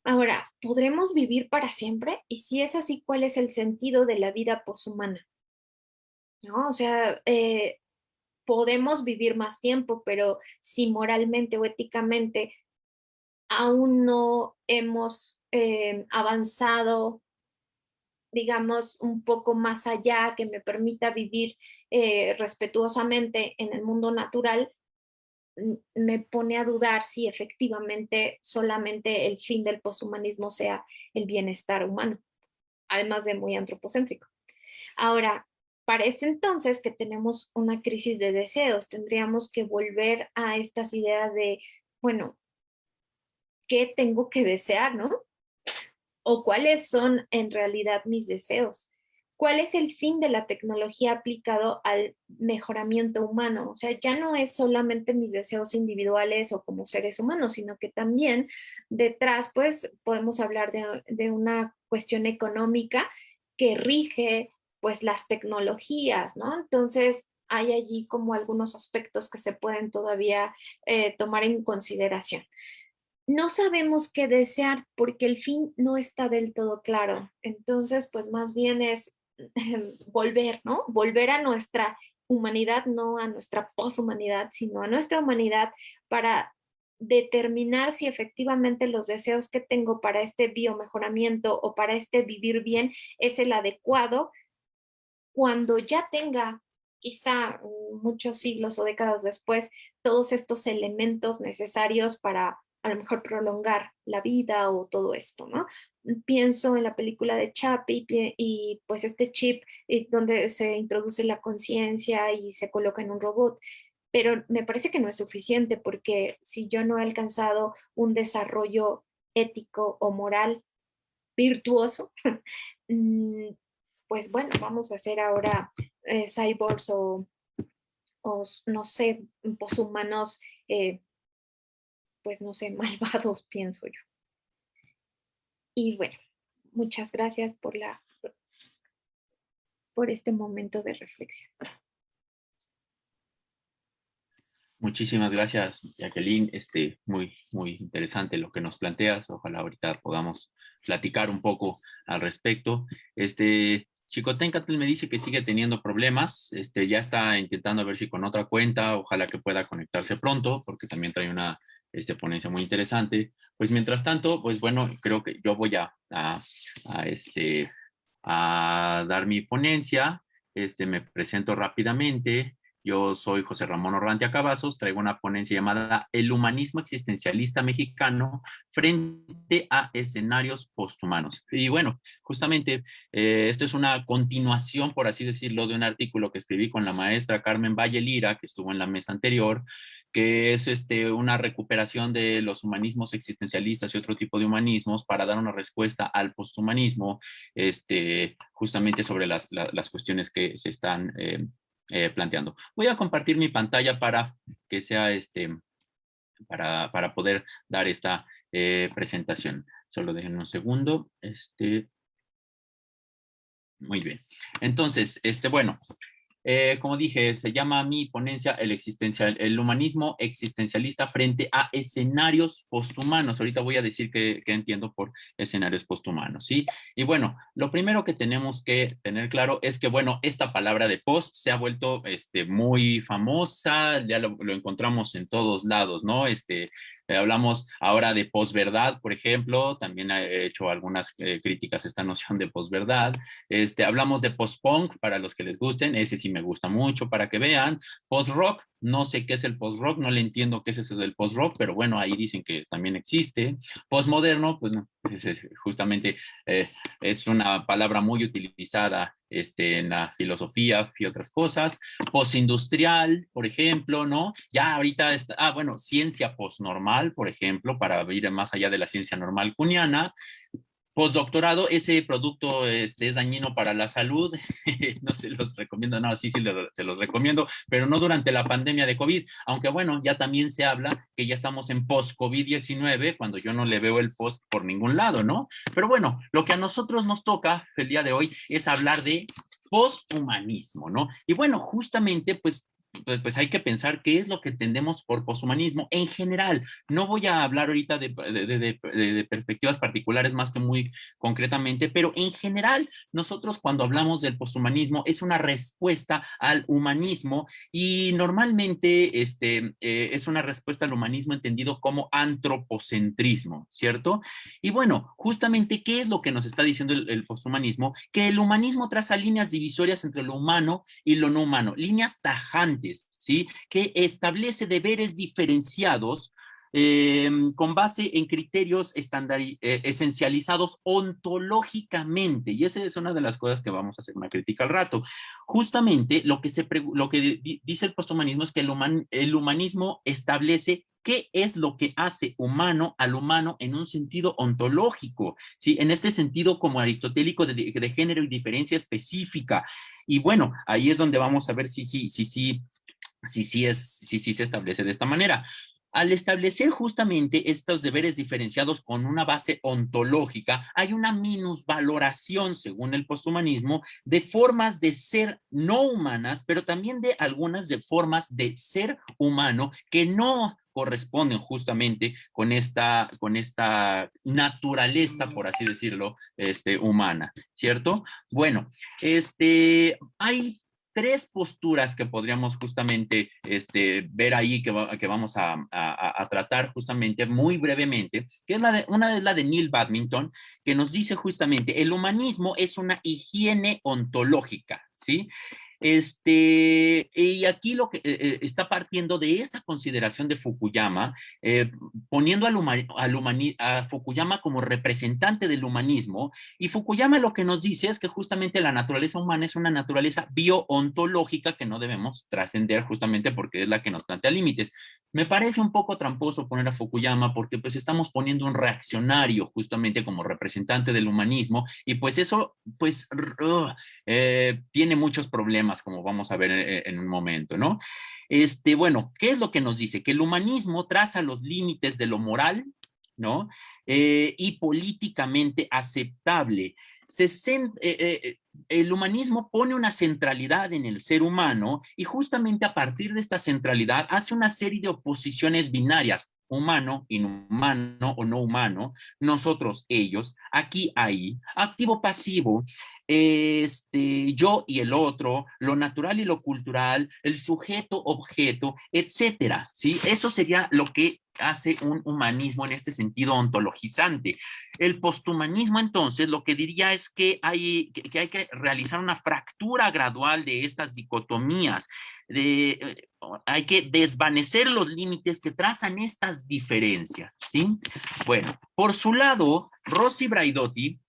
Ahora, ¿podremos vivir para siempre? Y si es así, ¿cuál es el sentido de la vida poshumana? ¿No? O sea, podemos vivir más tiempo, pero si moralmente o éticamente aún no hemos avanzado, digamos, un poco más allá, que me permita vivir respetuosamente en el mundo natural, me pone a dudar si efectivamente solamente el fin del poshumanismo sea el bienestar humano, además de muy antropocéntrico. Ahora, parece entonces que tenemos una crisis de deseos, tendríamos que volver a estas ideas de, bueno, ¿qué tengo que desear, no? ¿O cuáles son en realidad mis deseos? ¿Cuál es el fin de la tecnología aplicado al mejoramiento humano? O sea, ya no es solamente mis deseos individuales o como seres humanos, sino que también detrás, pues, podemos hablar de una cuestión económica que rige, pues, las tecnologías, ¿no? Entonces, hay allí como algunos aspectos que se pueden todavía tomar en consideración. No sabemos qué desear porque el fin no está del todo claro. Entonces, pues más bien es volver, ¿no? Volver a nuestra humanidad, no a nuestra poshumanidad, sino a nuestra humanidad para determinar si efectivamente los deseos que tengo para este biomejoramiento o para este vivir bien es el adecuado cuando ya tenga quizá muchos siglos o décadas después todos estos elementos necesarios para a lo mejor prolongar la vida o todo esto, ¿no? Pienso en la película de Chappie y pues este chip donde se introduce la conciencia y se coloca en un robot, pero me parece que no es suficiente porque si yo no he alcanzado un desarrollo ético o moral virtuoso, pues bueno, vamos a hacer ahora cyborgs o no sé, poshumanos, pues no sé, malvados, pienso yo. Y bueno, muchas gracias por este momento de reflexión. Muchísimas gracias, Jacqueline. Muy, muy interesante lo que nos planteas. Ojalá ahorita podamos platicar un poco al respecto. Chicotencatl me dice que sigue teniendo problemas. Ya está intentando ver si con otra cuenta, ojalá que pueda conectarse pronto, porque también trae una ponencia muy interesante. Pues mientras tanto, pues bueno, creo que yo voy a dar mi ponencia. Me presento rápidamente. Yo soy José Ramón Orrantia Cavazos, traigo una ponencia llamada El humanismo existencialista mexicano frente a escenarios posthumanos. Y bueno, justamente esto es una continuación, por así decirlo, de un artículo que escribí con la maestra Carmen Valle Lira, que estuvo en la mesa anterior, que es una recuperación de los humanismos existencialistas y otro tipo de humanismos para dar una respuesta al posthumanismo, justamente sobre las cuestiones que se están planteando. Voy a compartir mi pantalla para que sea para poder dar esta presentación. Solo déjenme un segundo. Muy bien. Entonces, bueno, como dije, se llama mi ponencia el humanismo existencialista frente a escenarios posthumanos. Ahorita voy a decir qué entiendo por escenarios posthumanos, ¿sí? Y bueno, lo primero que tenemos que tener claro es que, bueno, esta palabra de post se ha vuelto muy famosa, ya lo encontramos en todos lados, ¿no? Hablamos ahora de posverdad, por ejemplo, también he hecho algunas críticas a esta noción de posverdad. Hablamos de post-punk, para los que les gusten, ese sí me gusta mucho, para que vean. Post-rock, no sé qué es el post-rock, no le entiendo qué es eso del post-rock, pero bueno, ahí dicen que también existe. Postmoderno, pues no, justamente es una palabra muy utilizada en la filosofía y otras cosas. Postindustrial, por ejemplo, ¿no? Ya ahorita está, bueno, ciencia postnormal, por ejemplo, para ir más allá de la ciencia normal kuhniana. Postdoctorado, ese producto es dañino para la salud, no se los recomiendo, no, sí, se los recomiendo, pero no durante la pandemia de COVID, aunque bueno, ya también se habla que ya estamos en post-COVID-19, cuando yo no le veo el post por ningún lado, ¿no? Pero bueno, lo que a nosotros nos toca el día de hoy es hablar de posthumanismo, ¿no? Y bueno, justamente, pues hay que pensar qué es lo que entendemos por poshumanismo en general. No voy a hablar ahorita de perspectivas particulares más que muy concretamente, pero en general nosotros cuando hablamos del poshumanismo es una respuesta al humanismo y normalmente es una respuesta al humanismo entendido como antropocentrismo, ¿cierto? Y bueno, justamente, ¿qué es lo que nos está diciendo el poshumanismo? Que el humanismo traza líneas divisorias entre lo humano y lo no humano, líneas tajantes, ¿sí? Que establece deberes diferenciados con base en criterios esencializados ontológicamente, y esa es una de las cosas que vamos a hacer una crítica al rato. Justamente lo que dice el posthumanismo es que el humanismo establece qué es lo que hace humano al humano en un sentido ontológico, ¿sí? En este sentido como aristotélico de género y diferencia específica. Y bueno, ahí es donde vamos a ver si se establece de esta manera. Al establecer justamente estos deberes diferenciados con una base ontológica, hay una minusvaloración, según el posthumanismo, de formas de ser no humanas, pero también de algunas de formas de ser humano que no corresponden justamente con esta naturaleza, por así decirlo, humana, ¿cierto? Bueno, hay tres posturas que podríamos justamente ver ahí que vamos a tratar justamente muy brevemente, que es una es la de Neil Badminton, que nos dice justamente el humanismo es una higiene ontológica, ¿sí? Y aquí lo que está partiendo de esta consideración de Fukuyama, poniendo a Fukuyama como representante del humanismo, y Fukuyama lo que nos dice es que justamente la naturaleza humana es una naturaleza bioontológica que no debemos trascender justamente porque es la que nos plantea límites. Me parece un poco tramposo poner a Fukuyama porque pues estamos poniendo un reaccionario justamente como representante del humanismo y pues eso pues tiene muchos problemas como vamos a ver en un momento, ¿no? Bueno, ¿qué es lo que nos dice? Que el humanismo traza los límites de lo moral, ¿no? Y políticamente aceptable. El humanismo pone una centralidad en el ser humano y justamente a partir de esta centralidad hace una serie de oposiciones binarias, humano, inhumano o no humano, nosotros, ellos, aquí, ahí, activo, pasivo, yo y el otro, lo natural y lo cultural, el sujeto, objeto, etcétera, ¿sí? Eso sería lo que hace un humanismo en este sentido ontologizante. El posthumanismo, entonces, lo que diría es que hay que realizar una fractura gradual de estas dicotomías, hay que desvanecer los límites que trazan estas diferencias, ¿sí? Bueno, por su lado, Rossi Braidotti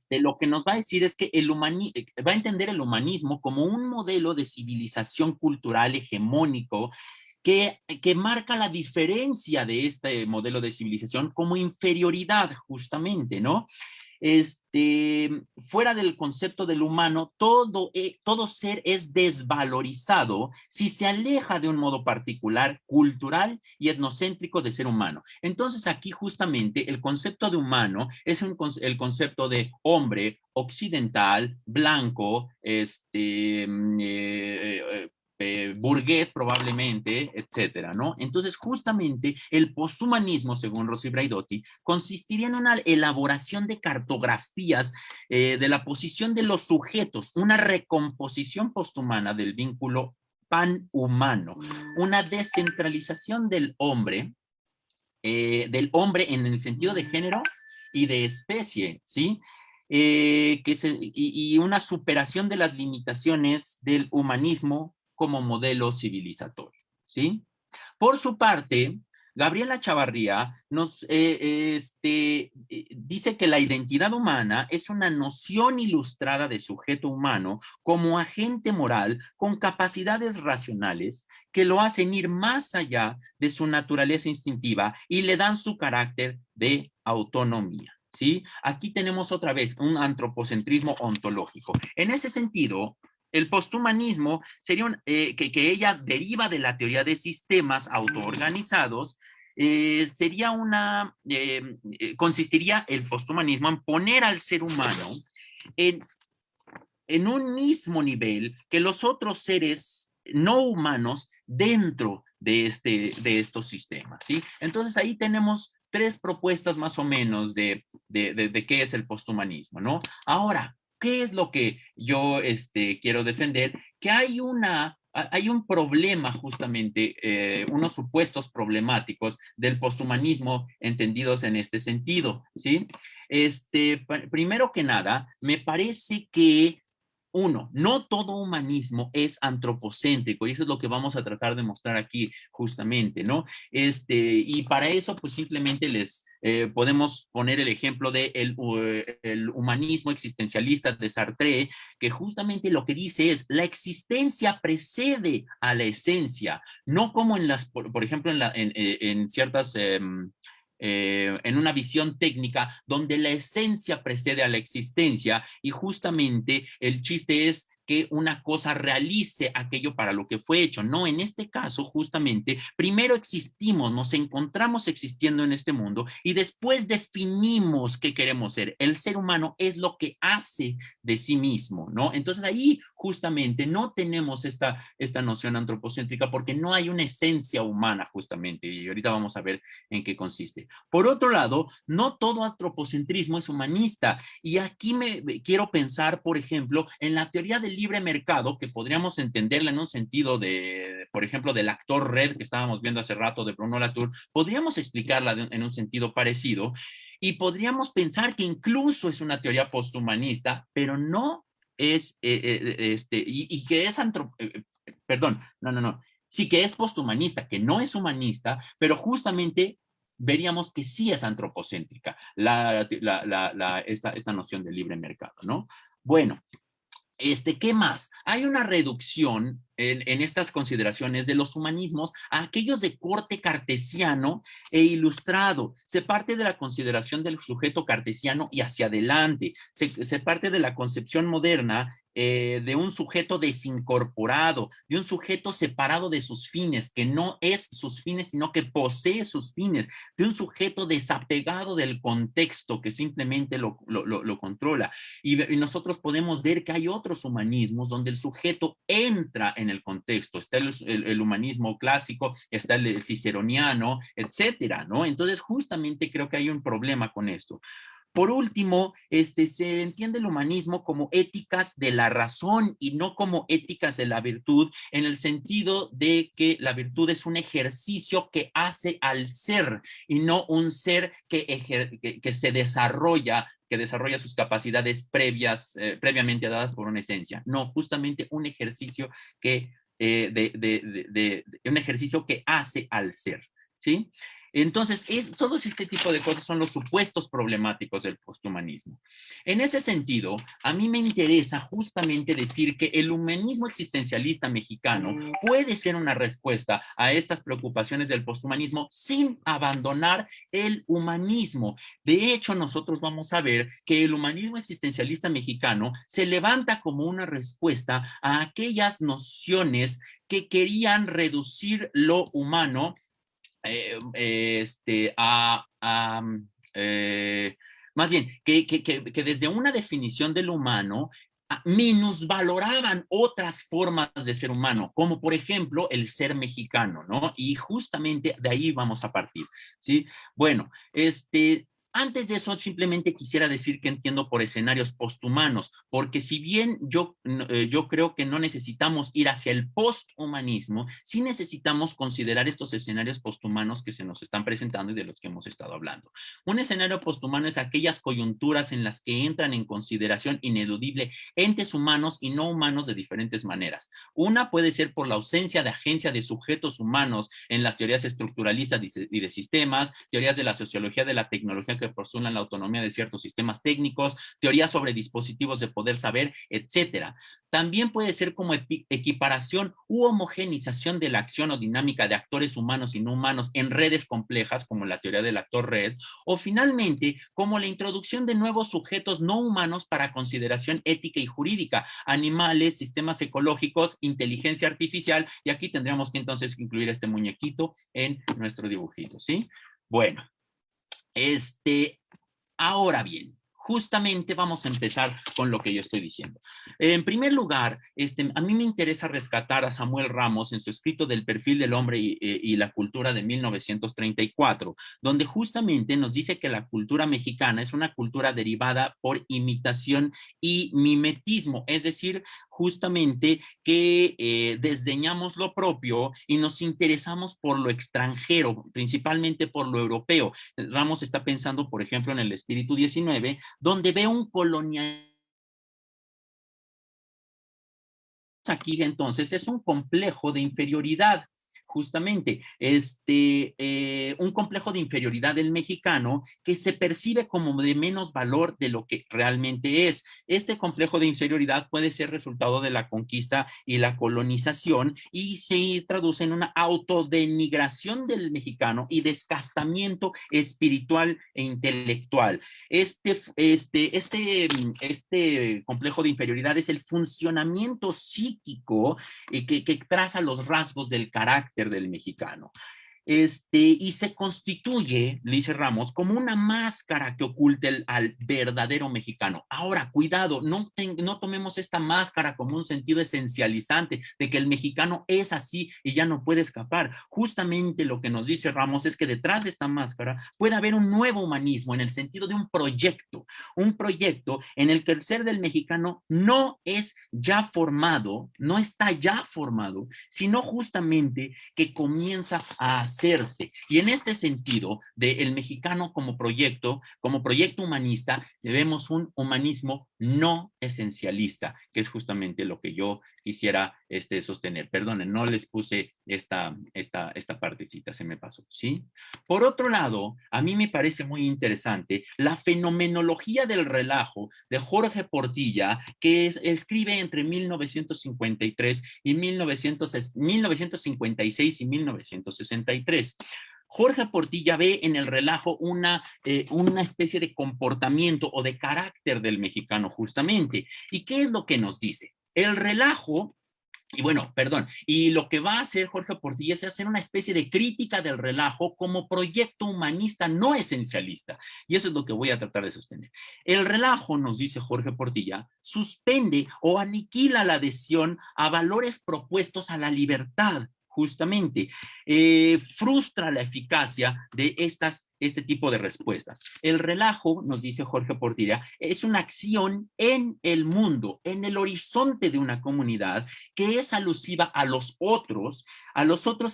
lo que nos va a decir es que va a entender el humanismo como un modelo de civilización cultural hegemónico que marca la diferencia de este modelo de civilización como inferioridad, justamente, ¿no? Fuera del concepto del humano, todo ser es desvalorizado si se aleja de un modo particular, cultural y etnocéntrico de ser humano. Entonces aquí justamente el concepto de humano es el concepto de hombre occidental, blanco, burgués probablemente, etcétera, ¿no? Entonces, justamente el posthumanismo, según Rossi Braidotti, consistiría en una elaboración de cartografías de la posición de los sujetos, una recomposición posthumana del vínculo panhumano, una descentralización del hombre en el sentido de género y de especie, ¿sí? Y una superación de las limitaciones del humanismo como modelo civilizatorio, ¿sí? Por su parte, Gabriela Chavarría dice que la identidad humana es una noción ilustrada de sujeto humano como agente moral con capacidades racionales que lo hacen ir más allá de su naturaleza instintiva y le dan su carácter de autonomía. ¿Sí? Aquí tenemos otra vez un antropocentrismo ontológico. En ese sentido, el posthumanismo sería que ella deriva de la teoría de sistemas autoorganizados, consistiría el posthumanismo en poner al ser humano en un mismo nivel que los otros seres no humanos dentro de estos sistemas, ¿sí? Entonces ahí tenemos tres propuestas más o menos de qué es el posthumanismo, ¿no? Ahora, ¿qué es lo que yo quiero defender? Que hay un problema justamente, unos supuestos problemáticos del posthumanismo entendidos en este sentido, ¿sí? Primero que nada, me parece que uno, no todo humanismo es antropocéntrico y eso es lo que vamos a tratar de mostrar aquí justamente, ¿no? Y para eso pues simplemente les podemos poner el ejemplo de el humanismo existencialista de Sartre, que justamente lo que dice es la existencia precede a la esencia, no como por ejemplo en ciertas en una visión técnica donde la esencia precede a la existencia y justamente el chiste es que una cosa realice aquello para lo que fue hecho. No, en este caso, justamente, primero existimos, nos encontramos existiendo en este mundo y después definimos qué queremos ser. El ser humano es lo que hace de sí mismo, ¿no? Entonces ahí justamente no tenemos esta noción antropocéntrica porque no hay una esencia humana justamente y ahorita vamos a ver en qué consiste. Por otro lado, no todo antropocentrismo es humanista y aquí quiero pensar, por ejemplo, en la teoría del libre mercado, que podríamos entenderla en un sentido de, por ejemplo, del actor Red que estábamos viendo hace rato de Bruno Latour, podríamos explicarla en un sentido parecido y podríamos pensar que incluso es una teoría posthumanista, pero no es, y que es perdón, no, sí que es posthumanista, que no es humanista, pero justamente veríamos que sí es antropocéntrica esta noción de libre mercado, ¿no? Bueno, ¿qué más? Hay una reducción en estas consideraciones de los humanismos a aquellos de corte cartesiano e ilustrado. Se parte de la consideración del sujeto cartesiano y hacia adelante. Se parte de la concepción moderna de un sujeto desincorporado, de un sujeto separado de sus fines, que no es sus fines, sino que posee sus fines, de un sujeto desapegado del contexto que simplemente lo controla. Y nosotros podemos ver que hay otros humanismos donde el sujeto entra en el contexto. Está el humanismo clásico, está el ciceroniano, etcétera, ¿no? Entonces, justamente creo que hay un problema con esto. Por último, se entiende el humanismo como éticas de la razón y no como éticas de la virtud, en el sentido de que la virtud es un ejercicio que hace al ser y no un ser que se desarrolla, que desarrolla sus capacidades previamente dadas por una esencia. No, justamente un ejercicio un ejercicio que hace al ser, ¿sí? Entonces, todo este tipo de cosas son los supuestos problemáticos del posthumanismo. En ese sentido, a mí me interesa justamente decir que el humanismo existencialista mexicano puede ser una respuesta a estas preocupaciones del posthumanismo sin abandonar el humanismo. De hecho, nosotros vamos a ver que el humanismo existencialista mexicano se levanta como una respuesta a aquellas nociones que querían reducir lo humano más bien, que desde una definición del humano minusvaloraban otras formas de ser humano, como por ejemplo el ser mexicano, ¿no? Y justamente de ahí vamos a partir, ¿sí? Bueno, antes de eso, simplemente quisiera decir que entiendo por escenarios posthumanos, porque si bien yo creo que no necesitamos ir hacia el posthumanismo, sí necesitamos considerar estos escenarios posthumanos que se nos están presentando y de los que hemos estado hablando. Un escenario posthumano es aquellas coyunturas en las que entran en consideración ineludible entes humanos y no humanos de diferentes maneras. Una puede ser por la ausencia de agencia de sujetos humanos en las teorías estructuralistas y de sistemas, teorías de la sociología de la tecnología que postulan la autonomía de ciertos sistemas técnicos, teorías sobre dispositivos de poder saber, etcétera. También puede ser como equiparación u homogenización de la acción o dinámica de actores humanos y no humanos en redes complejas, como la teoría del actor red, o finalmente como la introducción de nuevos sujetos no humanos para consideración ética y jurídica, animales, sistemas ecológicos, inteligencia artificial, y aquí tendríamos que entonces incluir este muñequito en nuestro dibujito, ¿sí? Bueno. Ahora bien, justamente vamos a empezar con lo que yo estoy diciendo. En primer lugar, a mí me interesa rescatar a Samuel Ramos en su escrito del perfil del hombre y la cultura de 1934, donde justamente nos dice que la cultura mexicana es una cultura derivada por imitación y mimetismo, es decir, justamente que desdeñamos lo propio y nos interesamos por lo extranjero, principalmente por lo europeo. Ramos está pensando, por ejemplo, en el Espíritu 19, donde ve un colonialismo. Aquí entonces es un complejo de inferioridad. Justamente, un complejo de inferioridad del mexicano que se percibe como de menos valor de lo que realmente es. Este complejo de inferioridad puede ser resultado de la conquista y la colonización y se traduce en una autodenigración del mexicano y desgastamiento espiritual e intelectual. Este complejo de inferioridad es el funcionamiento psíquico que traza los rasgos del carácter del mexicano. Y se constituye, le dice Ramos, como una máscara que oculta al verdadero mexicano. Ahora, cuidado, no tomemos esta máscara como un sentido esencializante de que el mexicano es así y ya no puede escapar. Justamente lo que nos dice Ramos es que detrás de esta máscara puede haber un nuevo humanismo en el sentido de un proyecto en el que el ser del mexicano no es ya formado, no está ya formado, sino justamente que comienza a hacerse. Y en este sentido, del mexicano como proyecto humanista, vemos un humanismo no esencialista, que es justamente lo que yo quisiera sostener. Perdonen, no les puse esta partecita, se me pasó, ¿sí? Por otro lado, a mí me parece muy interesante la fenomenología del relajo de Jorge Portilla, que escribe entre 1953 y 1956 y 1963. Jorge Portilla ve en el relajo una especie de comportamiento o de carácter del mexicano justamente. ¿Y qué es lo que nos dice? El relajo, y lo que va a hacer Jorge Portilla es hacer una especie de crítica del relajo como proyecto humanista no esencialista. Y eso es lo que voy a tratar de sostener. El relajo, nos dice Jorge Portilla, suspende o aniquila la adhesión a valores propuestos a la libertad, justamente, frustra la eficacia de este tipo de respuestas. El relajo, nos dice Jorge Portilla, es una acción en el mundo, en el horizonte de una comunidad que es alusiva a los otros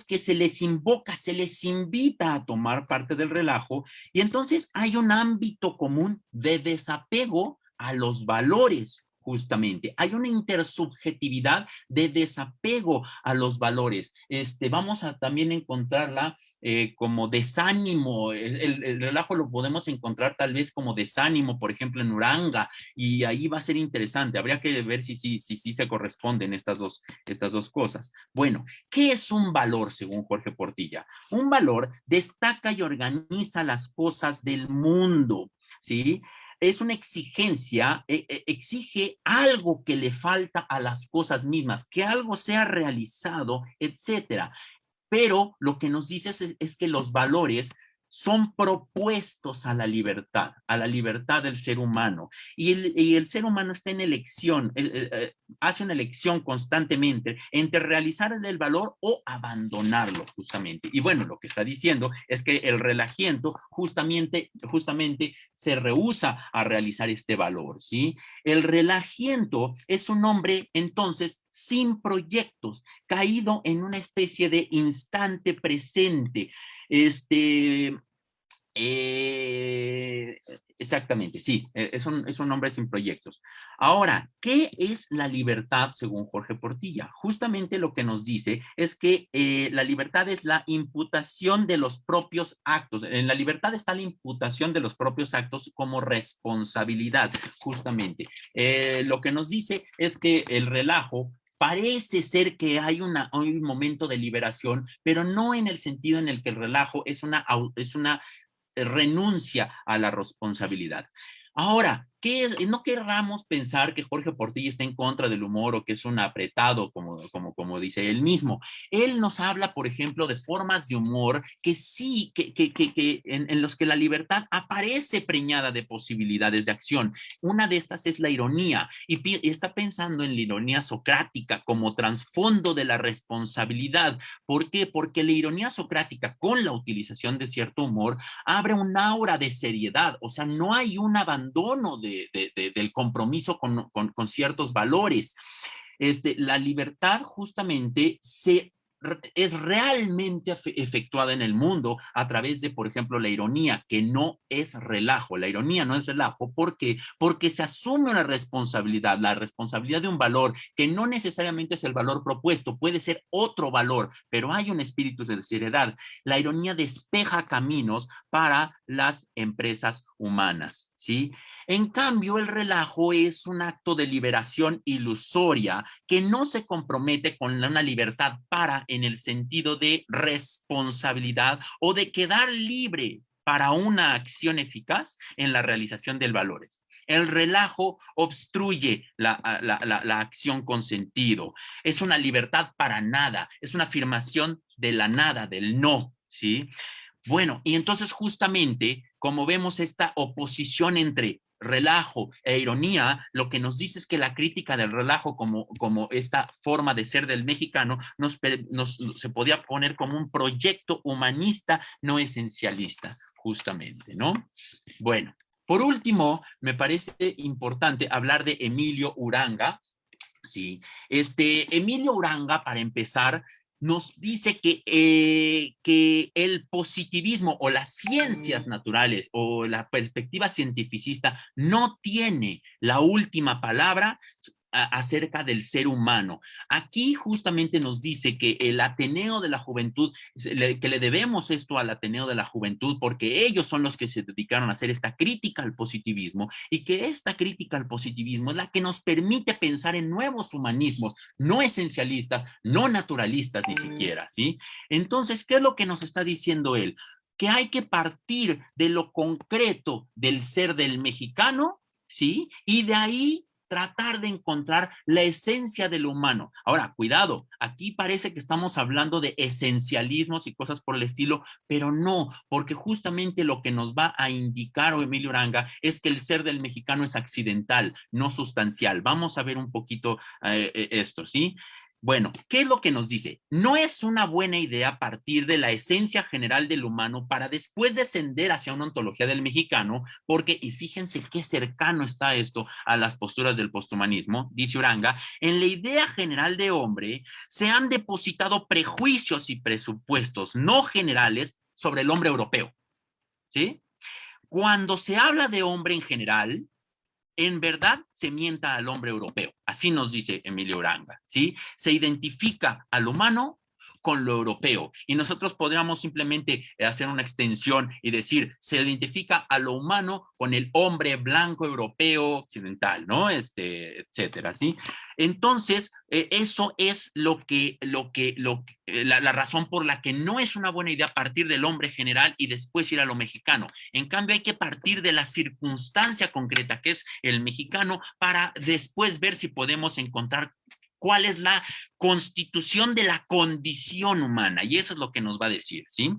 que se les invoca, se les invita a tomar parte del relajo, y entonces hay un ámbito común de desapego a los valores justamente. Hay una intersubjetividad de desapego a los valores. Vamos a también encontrarla como desánimo. El relajo lo podemos encontrar tal vez como desánimo, por ejemplo, en Uranga, y ahí va a ser interesante. Habría que ver si se corresponden estas dos cosas. Bueno, ¿qué es un valor según Jorge Portilla? Un valor destaca y organiza las cosas del mundo, ¿sí? Es una exigencia, exige algo que le falta a las cosas mismas, que algo sea realizado, etcétera. Pero lo que nos dice es que los valores son propuestos a la libertad del ser humano. Y el ser humano está en elección, hace una elección constantemente entre realizar el valor o abandonarlo, justamente. Y bueno, lo que está diciendo es que el relajiento justamente se rehúsa a realizar este valor, ¿sí? El relajiento es un hombre, entonces, sin proyectos, caído en una especie de instante presente. Exactamente, sí, es un hombre sin proyectos. Ahora, ¿qué es la libertad según Jorge Portilla? Justamente lo que nos dice es que la libertad es la imputación de los propios actos. En la libertad está la imputación de los propios actos como responsabilidad, justamente. Lo que nos dice es que el relajo parece ser que hay un momento de liberación, pero no en el sentido en el que el relajo es una renuncia a la responsabilidad. Ahora, ¿qué es? No querramos pensar que Jorge Portilla está en contra del humor o que es un apretado, como dice él mismo. Él nos habla, por ejemplo, de formas de humor que sí, en los que la libertad aparece preñada de posibilidades de acción. Una de estas es la ironía, y está pensando en la ironía socrática como trasfondo de la responsabilidad. ¿Por qué? Porque la ironía socrática, con la utilización de cierto humor, abre un aura de seriedad, o sea, no hay un abandono del compromiso con ciertos valores. La libertad justamente es realmente efectuada en el mundo a través de, por ejemplo, la ironía, que no es relajo. La ironía no es relajo. ¿Por qué? Porque se asume una responsabilidad, la responsabilidad de un valor que no necesariamente es el valor propuesto, puede ser otro valor, pero hay un espíritu de seriedad. La ironía despeja caminos para las empresas humanas, ¿sí? En cambio, el relajo es un acto de liberación ilusoria que no se compromete con una libertad en el sentido de responsabilidad o de quedar libre para una acción eficaz en la realización de valores. El relajo obstruye la acción con sentido. Es una libertad para nada, es una afirmación de la nada, del no, ¿sí? Bueno, y entonces justamente, como vemos esta oposición entre relajo e ironía, lo que nos dice es que la crítica del relajo como esta forma de ser del mexicano se podía poner como un proyecto humanista no esencialista, justamente, ¿no? Bueno, por último, me parece importante hablar de Emilio Uranga, ¿sí? Emilio Uranga, para empezar, nos dice que el positivismo o las ciencias naturales o la perspectiva cientificista no tiene la última palabra acerca del ser humano. Aquí justamente nos dice que el Ateneo de la Juventud, que le debemos esto al Ateneo de la Juventud porque ellos son los que se dedicaron a hacer esta crítica al positivismo y que esta crítica al positivismo es la que nos permite pensar en nuevos humanismos, no esencialistas, no naturalistas ni siquiera, ¿sí? Entonces, ¿qué es lo que nos está diciendo él? Que hay que partir de lo concreto del ser del mexicano, ¿sí? Y de ahí tratar de encontrar la esencia del humano. Ahora, cuidado, aquí parece que estamos hablando de esencialismos y cosas por el estilo, pero no, porque justamente lo que nos va a indicar Emilio Uranga es que el ser del mexicano es accidental, no sustancial. Vamos a ver un poquito esto, ¿sí? Bueno, ¿qué es lo que nos dice? No es una buena idea partir de la esencia general del humano para después descender hacia una ontología del mexicano, porque, y fíjense qué cercano está esto a las posturas del posthumanismo, dice Uranga, en la idea general de hombre se han depositado prejuicios y presupuestos no generales sobre el hombre europeo, ¿sí? Cuando se habla de hombre en general, en verdad se mienta al hombre europeo. Así nos dice Emilio Uranga, ¿sí? Se identifica al humano con lo europeo. Y nosotros podríamos simplemente hacer una extensión y decir, se identifica a lo humano con el hombre blanco europeo occidental, ¿no? Etcétera, ¿sí? Entonces, eso es la razón por la que no es una buena idea partir del hombre general y después ir a lo mexicano. En cambio, hay que partir de la circunstancia concreta, que es el mexicano, para después ver si podemos encontrar cuál es la constitución de la condición humana, y eso es lo que nos va a decir, ¿sí?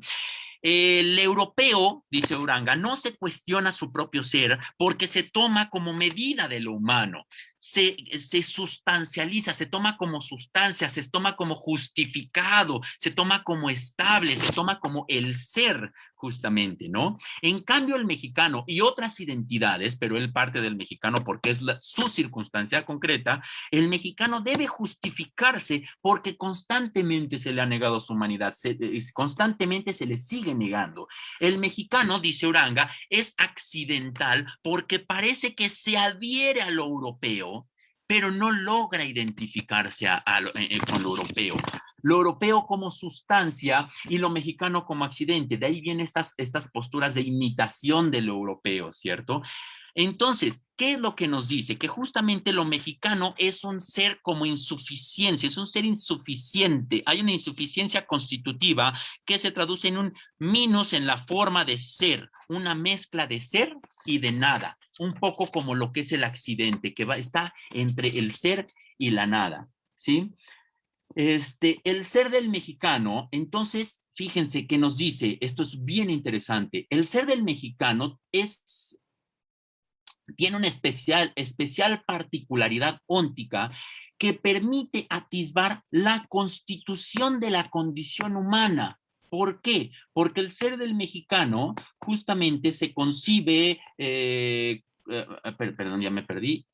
El europeo, dice Uranga, no se cuestiona su propio ser porque se toma como medida de lo humano, se sustancializa, se toma como sustancia, se toma como justificado, se toma como estable, se toma como el ser, justamente, ¿no? En cambio, el mexicano y otras identidades, pero él parte del mexicano porque es su circunstancia concreta, el mexicano debe justificarse porque constantemente se le ha negado su humanidad, constantemente se le sigue negando. El mexicano, dice Uranga, es accidental porque parece que se adhiere a lo europeo, pero no logra identificarse con lo europeo. Lo europeo como sustancia y lo mexicano como accidente. De ahí vienen estas posturas de imitación de lo europeo, ¿cierto? Entonces, ¿qué es lo que nos dice? Que justamente lo mexicano es un ser como insuficiencia, es un ser insuficiente. Hay una insuficiencia constitutiva que se traduce en un minus en la forma de ser, una mezcla de ser y de nada, un poco como lo que es el accidente, que está entre el ser y la nada, ¿sí? El ser del mexicano, entonces, fíjense que nos dice, esto es bien interesante, el ser del mexicano tiene una especial particularidad óntica que permite atisbar la constitución de la condición humana. ¿Por qué? Porque el ser del mexicano justamente se concibe, perdón, ya me perdí,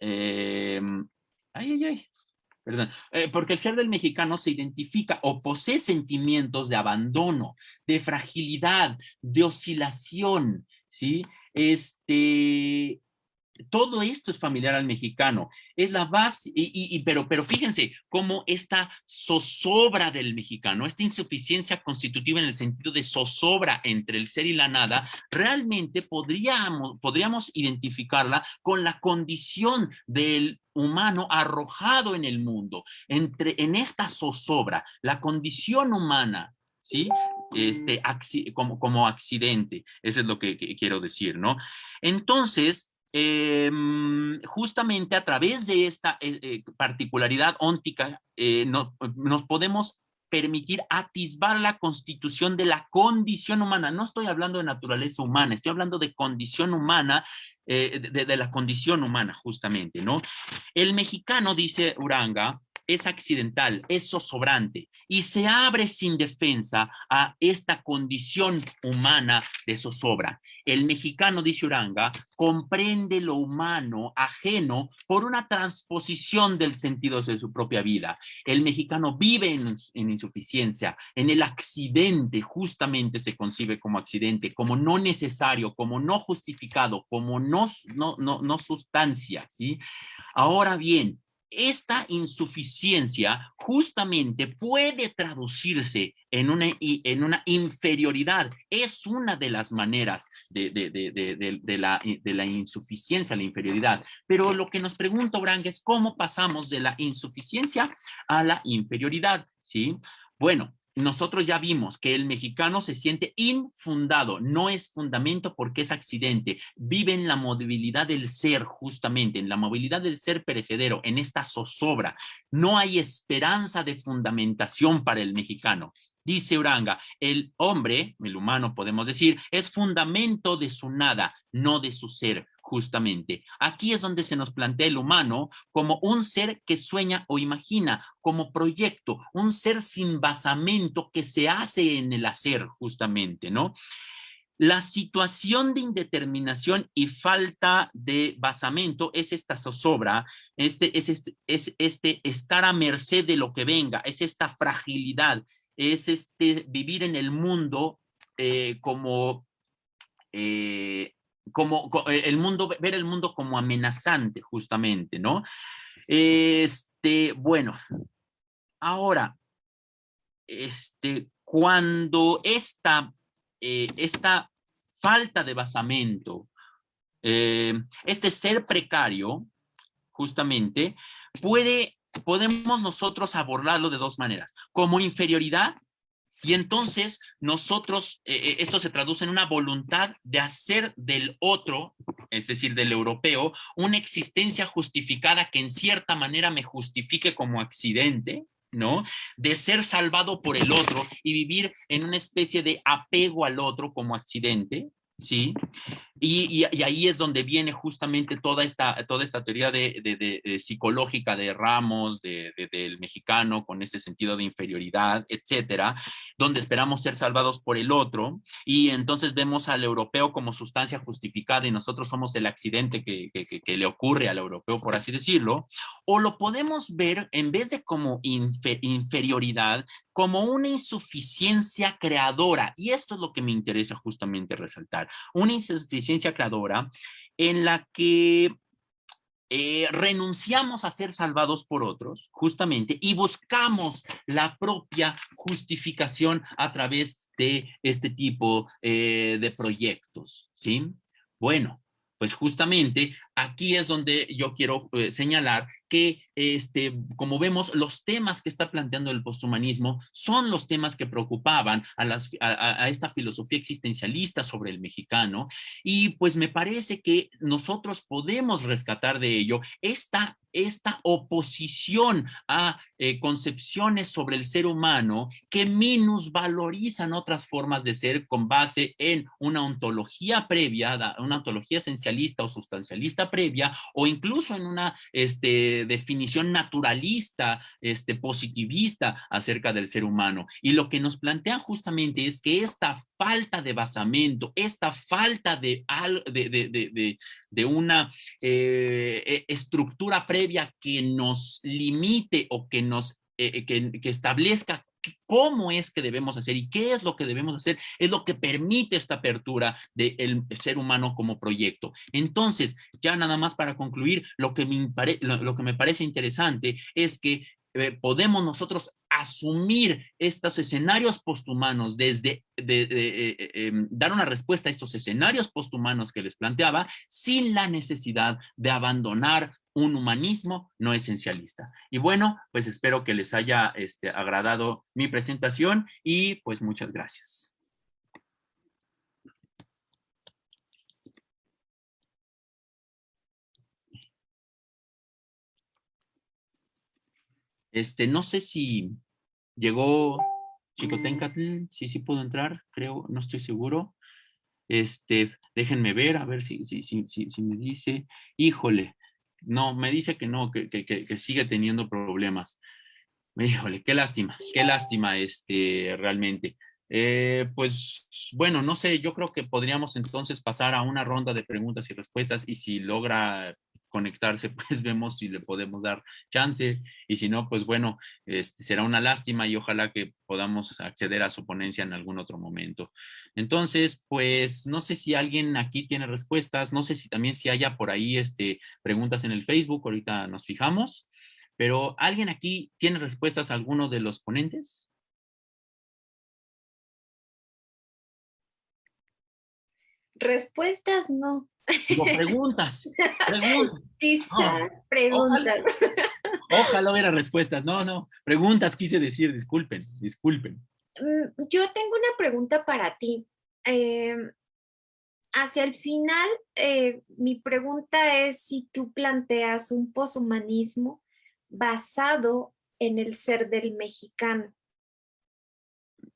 perdón, porque el ser del mexicano se identifica o posee sentimientos de abandono, de fragilidad, de oscilación, ¿sí? Todo esto es familiar al mexicano, es la base, pero fíjense cómo esta zozobra del mexicano, esta insuficiencia constitutiva en el sentido de zozobra entre el ser y la nada, realmente podríamos identificarla con la condición del humano arrojado en el mundo, en esta zozobra, la condición humana, ¿sí? Como accidente, eso es lo que quiero decir, ¿no? Entonces, justamente a través de esta particularidad óntica nos podemos permitir atisbar la constitución de la condición humana. No estoy hablando de naturaleza humana, estoy hablando de condición humana, de la condición humana justamente, ¿no? El mexicano, dice Uranga, es accidental, es zozobrante y se abre sin defensa a esta condición humana de zozobra. El mexicano, dice Uranga, comprende lo humano ajeno por una transposición del sentido de su propia vida. El mexicano vive en insuficiencia, en el accidente, justamente se concibe como accidente, como no necesario, como no justificado, como no sustancia, ¿sí? Ahora bien, esta insuficiencia justamente puede traducirse en una inferioridad. Es una de las maneras de la insuficiencia, la inferioridad. Pero lo que nos pregunta Uranga es cómo pasamos de la insuficiencia a la inferioridad, ¿sí? Bueno, nosotros ya vimos que el mexicano se siente infundado, no es fundamento porque es accidente, vive en la movilidad del ser justamente, en la movilidad del ser perecedero, en esta zozobra. No hay esperanza de fundamentación para el mexicano. Dice Uranga, el hombre, el humano podemos decir, es fundamento de su nada, no de su ser. Justamente. Aquí es donde se nos plantea el humano como un ser que sueña o imagina, como proyecto, un ser sin basamento que se hace en el hacer, justamente, ¿no? La situación de indeterminación y falta de basamento es esta zozobra, es estar a merced de lo que venga, es esta fragilidad, es vivir en el mundo como ver el mundo como amenazante, justamente, ¿no? Bueno, ahora, cuando esta falta de basamento, este ser precario, justamente, podemos nosotros abordarlo de dos maneras, como inferioridad. Y entonces nosotros, esto se traduce en una voluntad de hacer del otro, es decir, del europeo, una existencia justificada que en cierta manera me justifique como accidente, ¿no? De ser salvado por el otro y vivir en una especie de apego al otro como accidente, ¿sí? Y ahí es donde viene justamente toda esta teoría psicológica de Ramos, del mexicano, con ese sentido de inferioridad, etcétera, donde esperamos ser salvados por el otro, y entonces vemos al europeo como sustancia justificada y nosotros somos el accidente que le ocurre al europeo, por así decirlo, o lo podemos ver en vez de como inferioridad, como una insuficiencia creadora, y esto es lo que me interesa justamente resaltar, una insuficiencia creadora en la que renunciamos a ser salvados por otros, justamente, y buscamos la propia justificación a través de este tipo de proyectos, ¿sí? Bueno, pues justamente aquí es donde yo quiero señalar que, como vemos, los temas que está planteando el posthumanismo son los temas que preocupaban a esta filosofía existencialista sobre el mexicano, y pues me parece que nosotros podemos rescatar de ello esta oposición a concepciones sobre el ser humano que minusvalorizan otras formas de ser con base en una ontología previa, una ontología esencialista o sustancialista previa, o incluso en una definición naturalista, positivista acerca del ser humano. Y lo que nos plantean justamente es que esta falta de basamento, esta falta de una estructura previa que nos limite o que nos que establezca cómo es que debemos hacer y qué es lo que debemos hacer, es lo que permite esta apertura del ser humano como proyecto. Entonces, ya nada más para concluir, lo que me parece interesante es que podemos nosotros asumir estos escenarios posthumanos dar una respuesta a estos escenarios posthumanos que les planteaba sin la necesidad de abandonar un humanismo no esencialista. Y bueno, pues espero que les haya agradado mi presentación y pues muchas gracias. No sé si llegó Chicotencatl, sí pudo entrar, creo, no estoy seguro. Déjenme ver, a ver si me dice, híjole, no, me dice que no, que sigue teniendo problemas. Híjole, qué lástima, realmente. Pues bueno, no sé, yo creo que podríamos entonces pasar a una ronda de preguntas y respuestas, y si logra conectarse, pues vemos si le podemos dar chance, y si no, pues bueno, será una lástima y ojalá que podamos acceder a su ponencia en algún otro momento. Entonces, pues no sé si alguien aquí tiene respuestas, no sé si también si haya por ahí preguntas en el Facebook, ahorita nos fijamos. Pero, ¿alguien aquí tiene respuestas a alguno de los ponentes? Respuestas no. Digo, preguntas. Quizá Oh, preguntas. ojalá hubiera respuestas. No, preguntas quise decir, disculpen. Yo tengo una pregunta para ti. Hacia el final, mi pregunta es si tú planteas un poshumanismo basado en el ser del mexicano.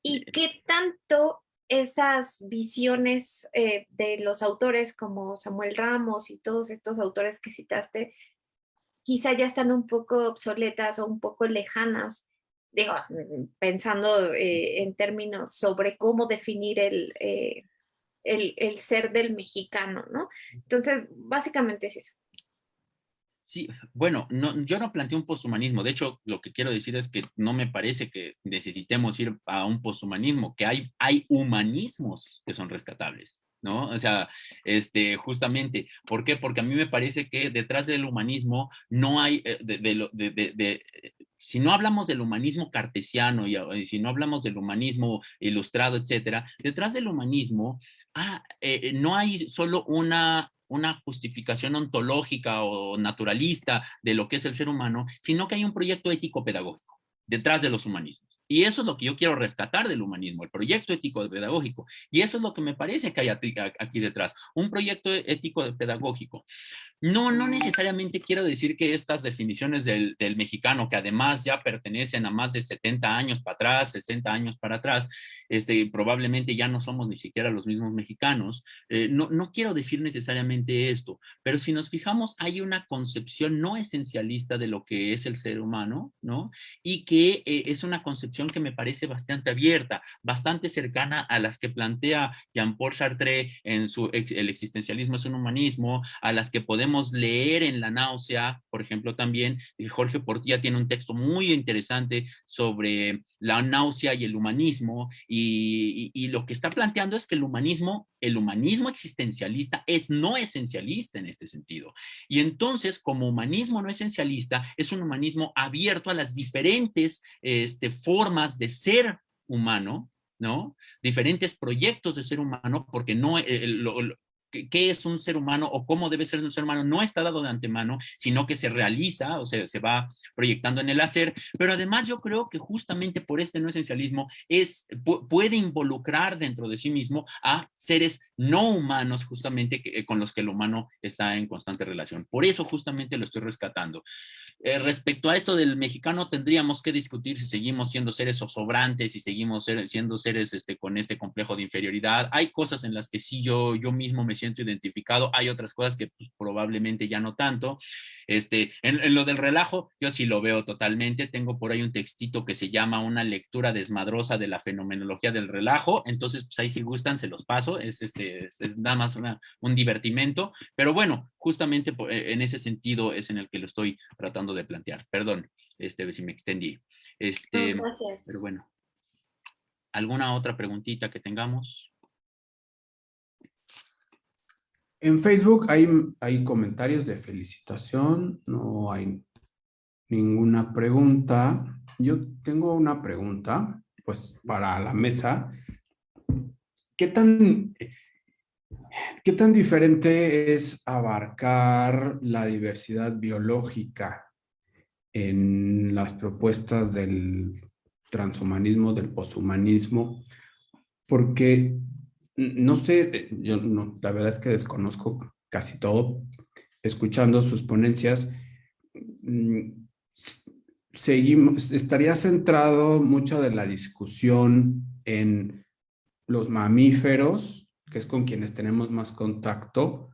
¿Y qué tanto esas visiones de los autores como Samuel Ramos y todos estos autores que citaste, quizá ya están un poco obsoletas o un poco lejanas? Digo, pensando en términos sobre cómo definir el ser del mexicano, ¿no? Entonces, básicamente es eso. Sí, bueno, no, yo no planteo un poshumanismo. De hecho, lo que quiero decir es que no me parece que necesitemos ir a un poshumanismo, que hay humanismos que son rescatables. ¿no? O sea, justamente, ¿por qué? Porque a mí me parece que detrás del humanismo no hay, si no hablamos del humanismo cartesiano y si no hablamos del humanismo ilustrado, etcétera, detrás del humanismo no hay solo una justificación ontológica o naturalista de lo que es el ser humano, sino que hay un proyecto ético-pedagógico detrás de los humanismos. Y eso es lo que yo quiero rescatar del humanismo, el proyecto ético pedagógico. Y eso es lo que me parece que hay aquí detrás, un proyecto ético pedagógico. No necesariamente quiero decir que estas definiciones del mexicano, que además ya pertenecen a más de 70 años para atrás, 60 años para atrás, probablemente ya no somos ni siquiera los mismos mexicanos. No quiero decir necesariamente esto, pero si nos fijamos, hay una concepción no esencialista de lo que es el ser humano, ¿no? Y que es una concepción que me parece bastante abierta, bastante cercana a las que plantea Jean-Paul Sartre en El existencialismo es un humanismo, a las que podemos leer en La náusea, por ejemplo, también. Jorge Portilla tiene un texto muy interesante sobre la náusea y el humanismo, y lo que está planteando es que el humanismo existencialista es no esencialista en este sentido. Y entonces, como humanismo no esencialista, es un humanismo abierto a las diferentes formas de ser humano, ¿no? Diferentes proyectos de ser humano, porque no, qué es un ser humano o cómo debe ser un ser humano no está dado de antemano, sino que se realiza o se va proyectando en el hacer. Pero además yo creo que justamente por este no esencialismo puede involucrar dentro de sí mismo a seres no humanos, justamente con los que el humano está en constante relación. Por eso justamente lo estoy rescatando. Respecto a esto del mexicano, tendríamos que discutir si seguimos siendo seres zozobrantes, si seguimos siendo seres con este complejo de inferioridad. Hay cosas en las que sí yo mismo me siento identificado, hay otras cosas que pues, probablemente ya no tanto. En lo del relajo, yo sí lo veo totalmente. Tengo por ahí un textito que se llama Una lectura desmadrosa de la fenomenología del relajo. Entonces, pues ahí si gustan, se los paso. Es nada más un divertimento. Pero bueno, justamente en ese sentido es en el que lo estoy tratando de plantear. Perdón, si me extendí. Gracias. Pero bueno, ¿alguna otra preguntita que tengamos? En Facebook hay comentarios de felicitación, no hay ninguna pregunta. Yo tengo una pregunta, pues, para la mesa. ¿Qué tan diferente es abarcar la diversidad biológica en las propuestas del transhumanismo, del poshumanismo? Porque no sé, yo no, la verdad es que desconozco casi todo. Escuchando sus ponencias, estaría centrado mucho de la discusión en los mamíferos, que es con quienes tenemos más contacto.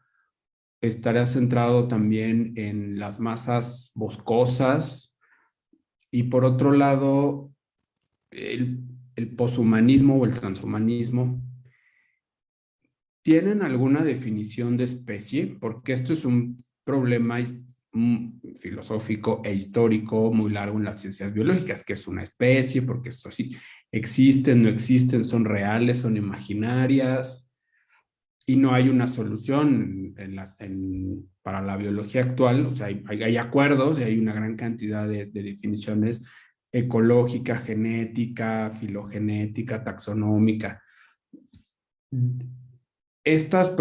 Estaría centrado también en las masas boscosas, y por otro lado, el poshumanismo o el transhumanismo. ¿Tienen alguna definición de especie? Porque esto es un problema filosófico e histórico muy largo en las ciencias biológicas. ¿Qué es una especie? Porque eso sí, existen, no existen, son reales, son imaginarias, y no hay una solución para la biología actual. O sea, hay acuerdos y hay una gran cantidad de definiciones ecológica, genética, filogenética, taxonómica. Estas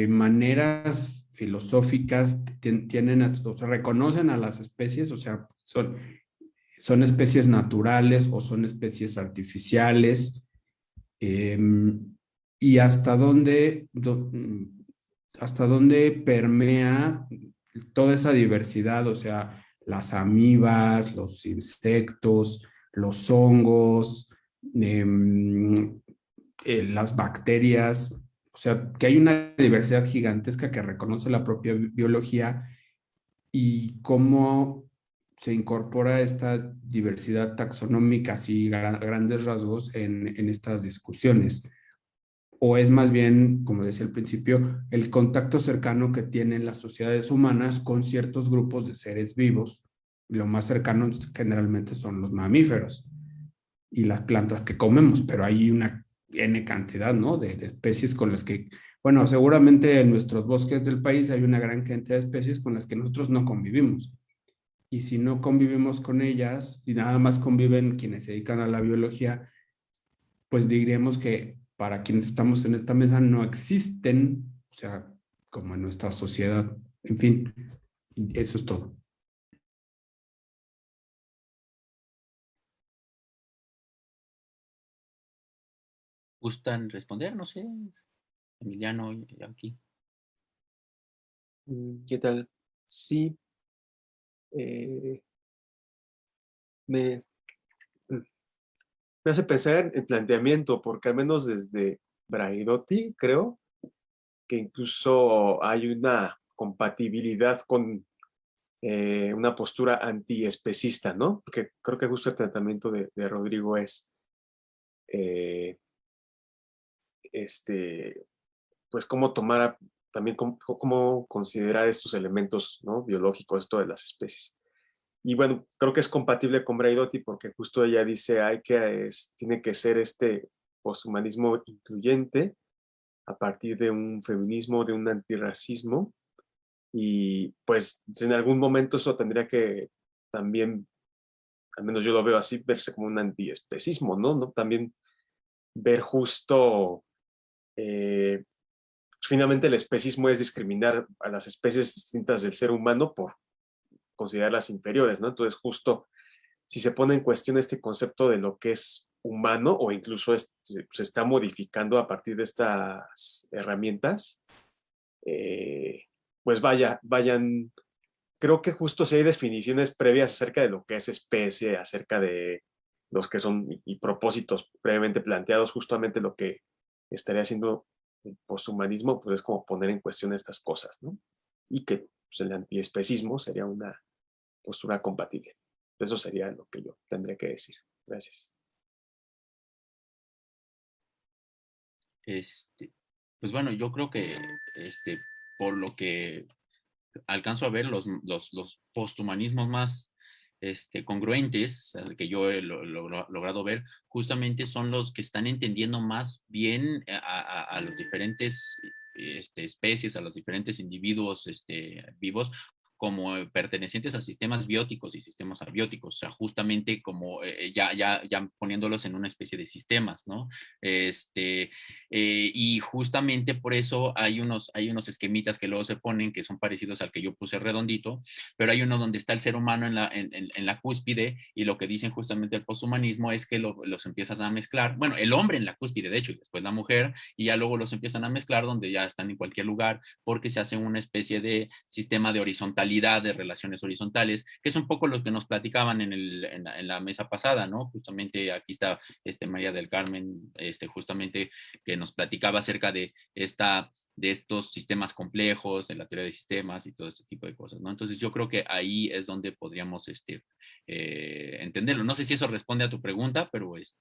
maneras filosóficas tienen, o sea, reconocen a las especies, o sea, son especies naturales o son especies artificiales, y hasta dónde permea toda esa diversidad, o sea, las amibas, los insectos, los hongos, las bacterias. O sea, que hay una diversidad gigantesca que reconoce la propia biología, y cómo se incorpora esta diversidad taxonómica, así grandes rasgos, en estas discusiones. O es más bien, como decía al principio, el contacto cercano que tienen las sociedades humanas con ciertos grupos de seres vivos. Lo más cercano generalmente son los mamíferos y las plantas que comemos, pero hay una N cantidad, ¿no? De especies con las que, bueno, seguramente en nuestros bosques del país hay una gran cantidad de especies con las que nosotros no convivimos. Y si no convivimos con ellas y nada más conviven quienes se dedican a la biología, pues diríamos que para quienes estamos en esta mesa no existen, o sea, como en nuestra sociedad. En fin, eso es todo. ¿Gustan responder? No sé, Emiliano, aquí. ¿Qué tal? Sí, eh, me, me hace pensar en el planteamiento, porque al menos desde Braidotti creo que incluso hay una compatibilidad con una postura antiespecista, ¿no? Porque creo que justo el planteamiento de Rodrigo es, eh, pues, cómo tomar, también cómo considerar estos elementos, ¿no? Biológicos, esto de las especies. Y bueno, creo que es compatible con Braidotti porque justo ella dice, tiene que ser este poshumanismo incluyente a partir de un feminismo, de un antirracismo, y pues en algún momento eso tendría que también, al menos yo lo veo así, verse como un antiespecismo, ¿no? ¿No? También ver justo, eh, finalmente el especismo es discriminar a las especies distintas del ser humano por considerarlas inferiores, ¿no? Entonces justo si se pone en cuestión este concepto de lo que es humano o incluso se está modificando a partir de estas herramientas, eh, pues vayan, creo que justo si hay definiciones previas acerca de lo que es especie, acerca de los que son y propósitos previamente planteados, justamente lo que estaría haciendo el poshumanismo, pues es como poner en cuestión estas cosas, ¿no? Y que pues, el antiespecismo sería una postura compatible. Eso sería lo que yo tendría que decir. Gracias. Pues bueno, yo creo que por lo que alcanzo a ver, los posthumanismos más congruentes que yo he logrado ver, justamente son los que están entendiendo más bien a los diferentes especies, a los diferentes individuos vivos, como pertenecientes a sistemas bióticos y sistemas abióticos, o sea, justamente como ya poniéndolos en una especie de sistemas, ¿no? Y justamente por eso hay unos esquemitas que luego se ponen que son parecidos al que yo puse redondito, pero hay uno donde está el ser humano en la cúspide, y lo que dicen justamente el poshumanismo es que los empiezas a mezclar, bueno, el hombre en la cúspide, de hecho, y después la mujer, y ya luego los empiezan a mezclar donde ya están en cualquier lugar, porque se hace una especie de sistema de horizontalidad, de relaciones horizontales, que es un poco lo que nos platicaban en la mesa pasada, ¿no? Justamente aquí está María del Carmen, justamente que nos platicaba acerca de estos sistemas complejos, de la teoría de sistemas y todo este tipo de cosas, ¿no? Entonces yo creo que ahí es donde podríamos entenderlo. No sé si eso responde a tu pregunta, pero eso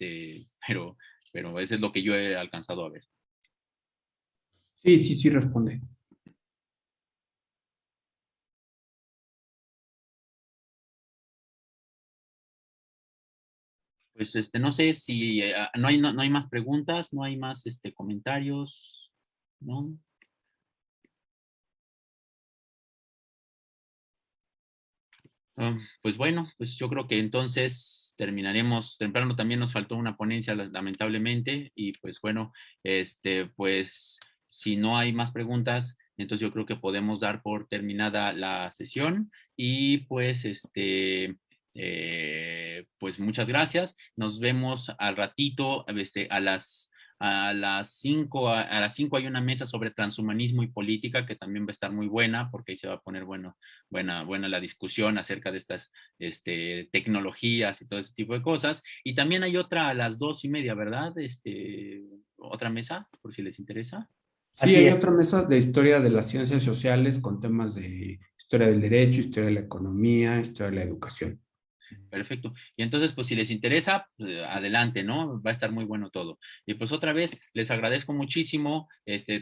es lo que yo he alcanzado a ver. Sí, responde. Pues no sé si no hay más preguntas, no hay más comentarios, ¿no? Pues bueno, pues yo creo que entonces terminaremos. Temprano también nos faltó una ponencia, lamentablemente, y pues bueno, pues si no hay más preguntas, entonces yo creo que podemos dar por terminada la sesión, y pues pues muchas gracias. Nos vemos al ratito, a las 5 hay una mesa sobre transhumanismo y política que también va a estar muy buena, porque ahí se va a poner buena la discusión acerca de estas tecnologías y todo ese tipo de cosas. Y también hay otra a las 2:30, ¿verdad? Otra mesa, por si les interesa. Sí, hay otra mesa de historia de las ciencias sociales con temas de historia del derecho, historia de la economía, historia de la educación. Perfecto. Y entonces, pues si les interesa, pues, adelante, ¿no? Va a estar muy bueno todo. Y pues otra vez, les agradezco muchísimo,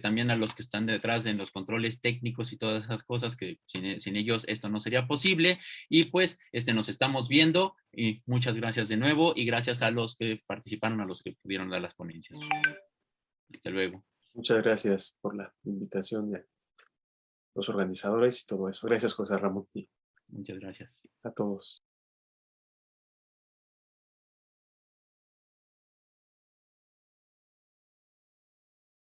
también a los que están detrás en los controles técnicos y todas esas cosas que sin ellos esto no sería posible. Y pues, nos estamos viendo y muchas gracias de nuevo y gracias a los que participaron, a los que pudieron dar las ponencias. Hasta luego. Muchas gracias por la invitación a los organizadores y todo eso. Gracias, José Ramón, y Muchas gracias. a todos.